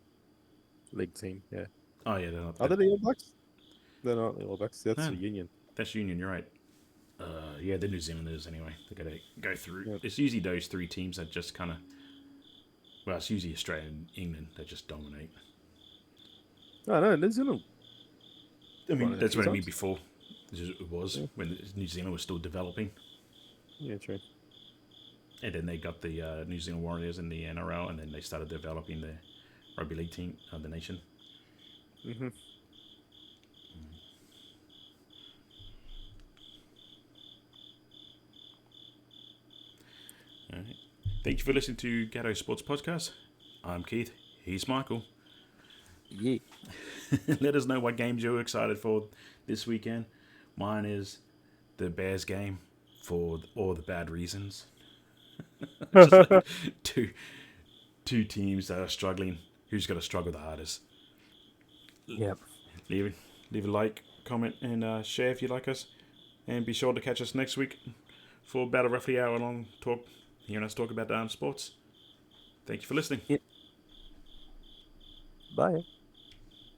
league team. Yeah. Oh yeah, they're not. Are they the All Blacks? They're not the All Blacks. That's No, the Union. That's Union. You're right. Yeah, the New Zealanders anyway. They're going to go through. Yep. It's usually those 3 teams that just kind of. Well, it's usually Australia and England that just dominate. Oh no, New Zealand. I mean, Won it a that's few what I mean times. before. It was when New Zealand was still developing, Yeah, true. and then they got the New Zealand Warriors in the NRL, and then they started developing the rugby league team, the nation. Mm-hmm. All right. Thank you for listening to Gato Sports Podcast. I'm Keith. He's Michael. Yeah. Let us know what games you're excited for this weekend. Mine is the Bears game for all the bad reasons. Just like two teams that are struggling. Who's going to struggle the hardest? Yep. Leave a like, comment, and share if you like us. And be sure to catch us next week for about a roughly hour-long talk, hearing us talk about sports. Thank you for listening. Bye.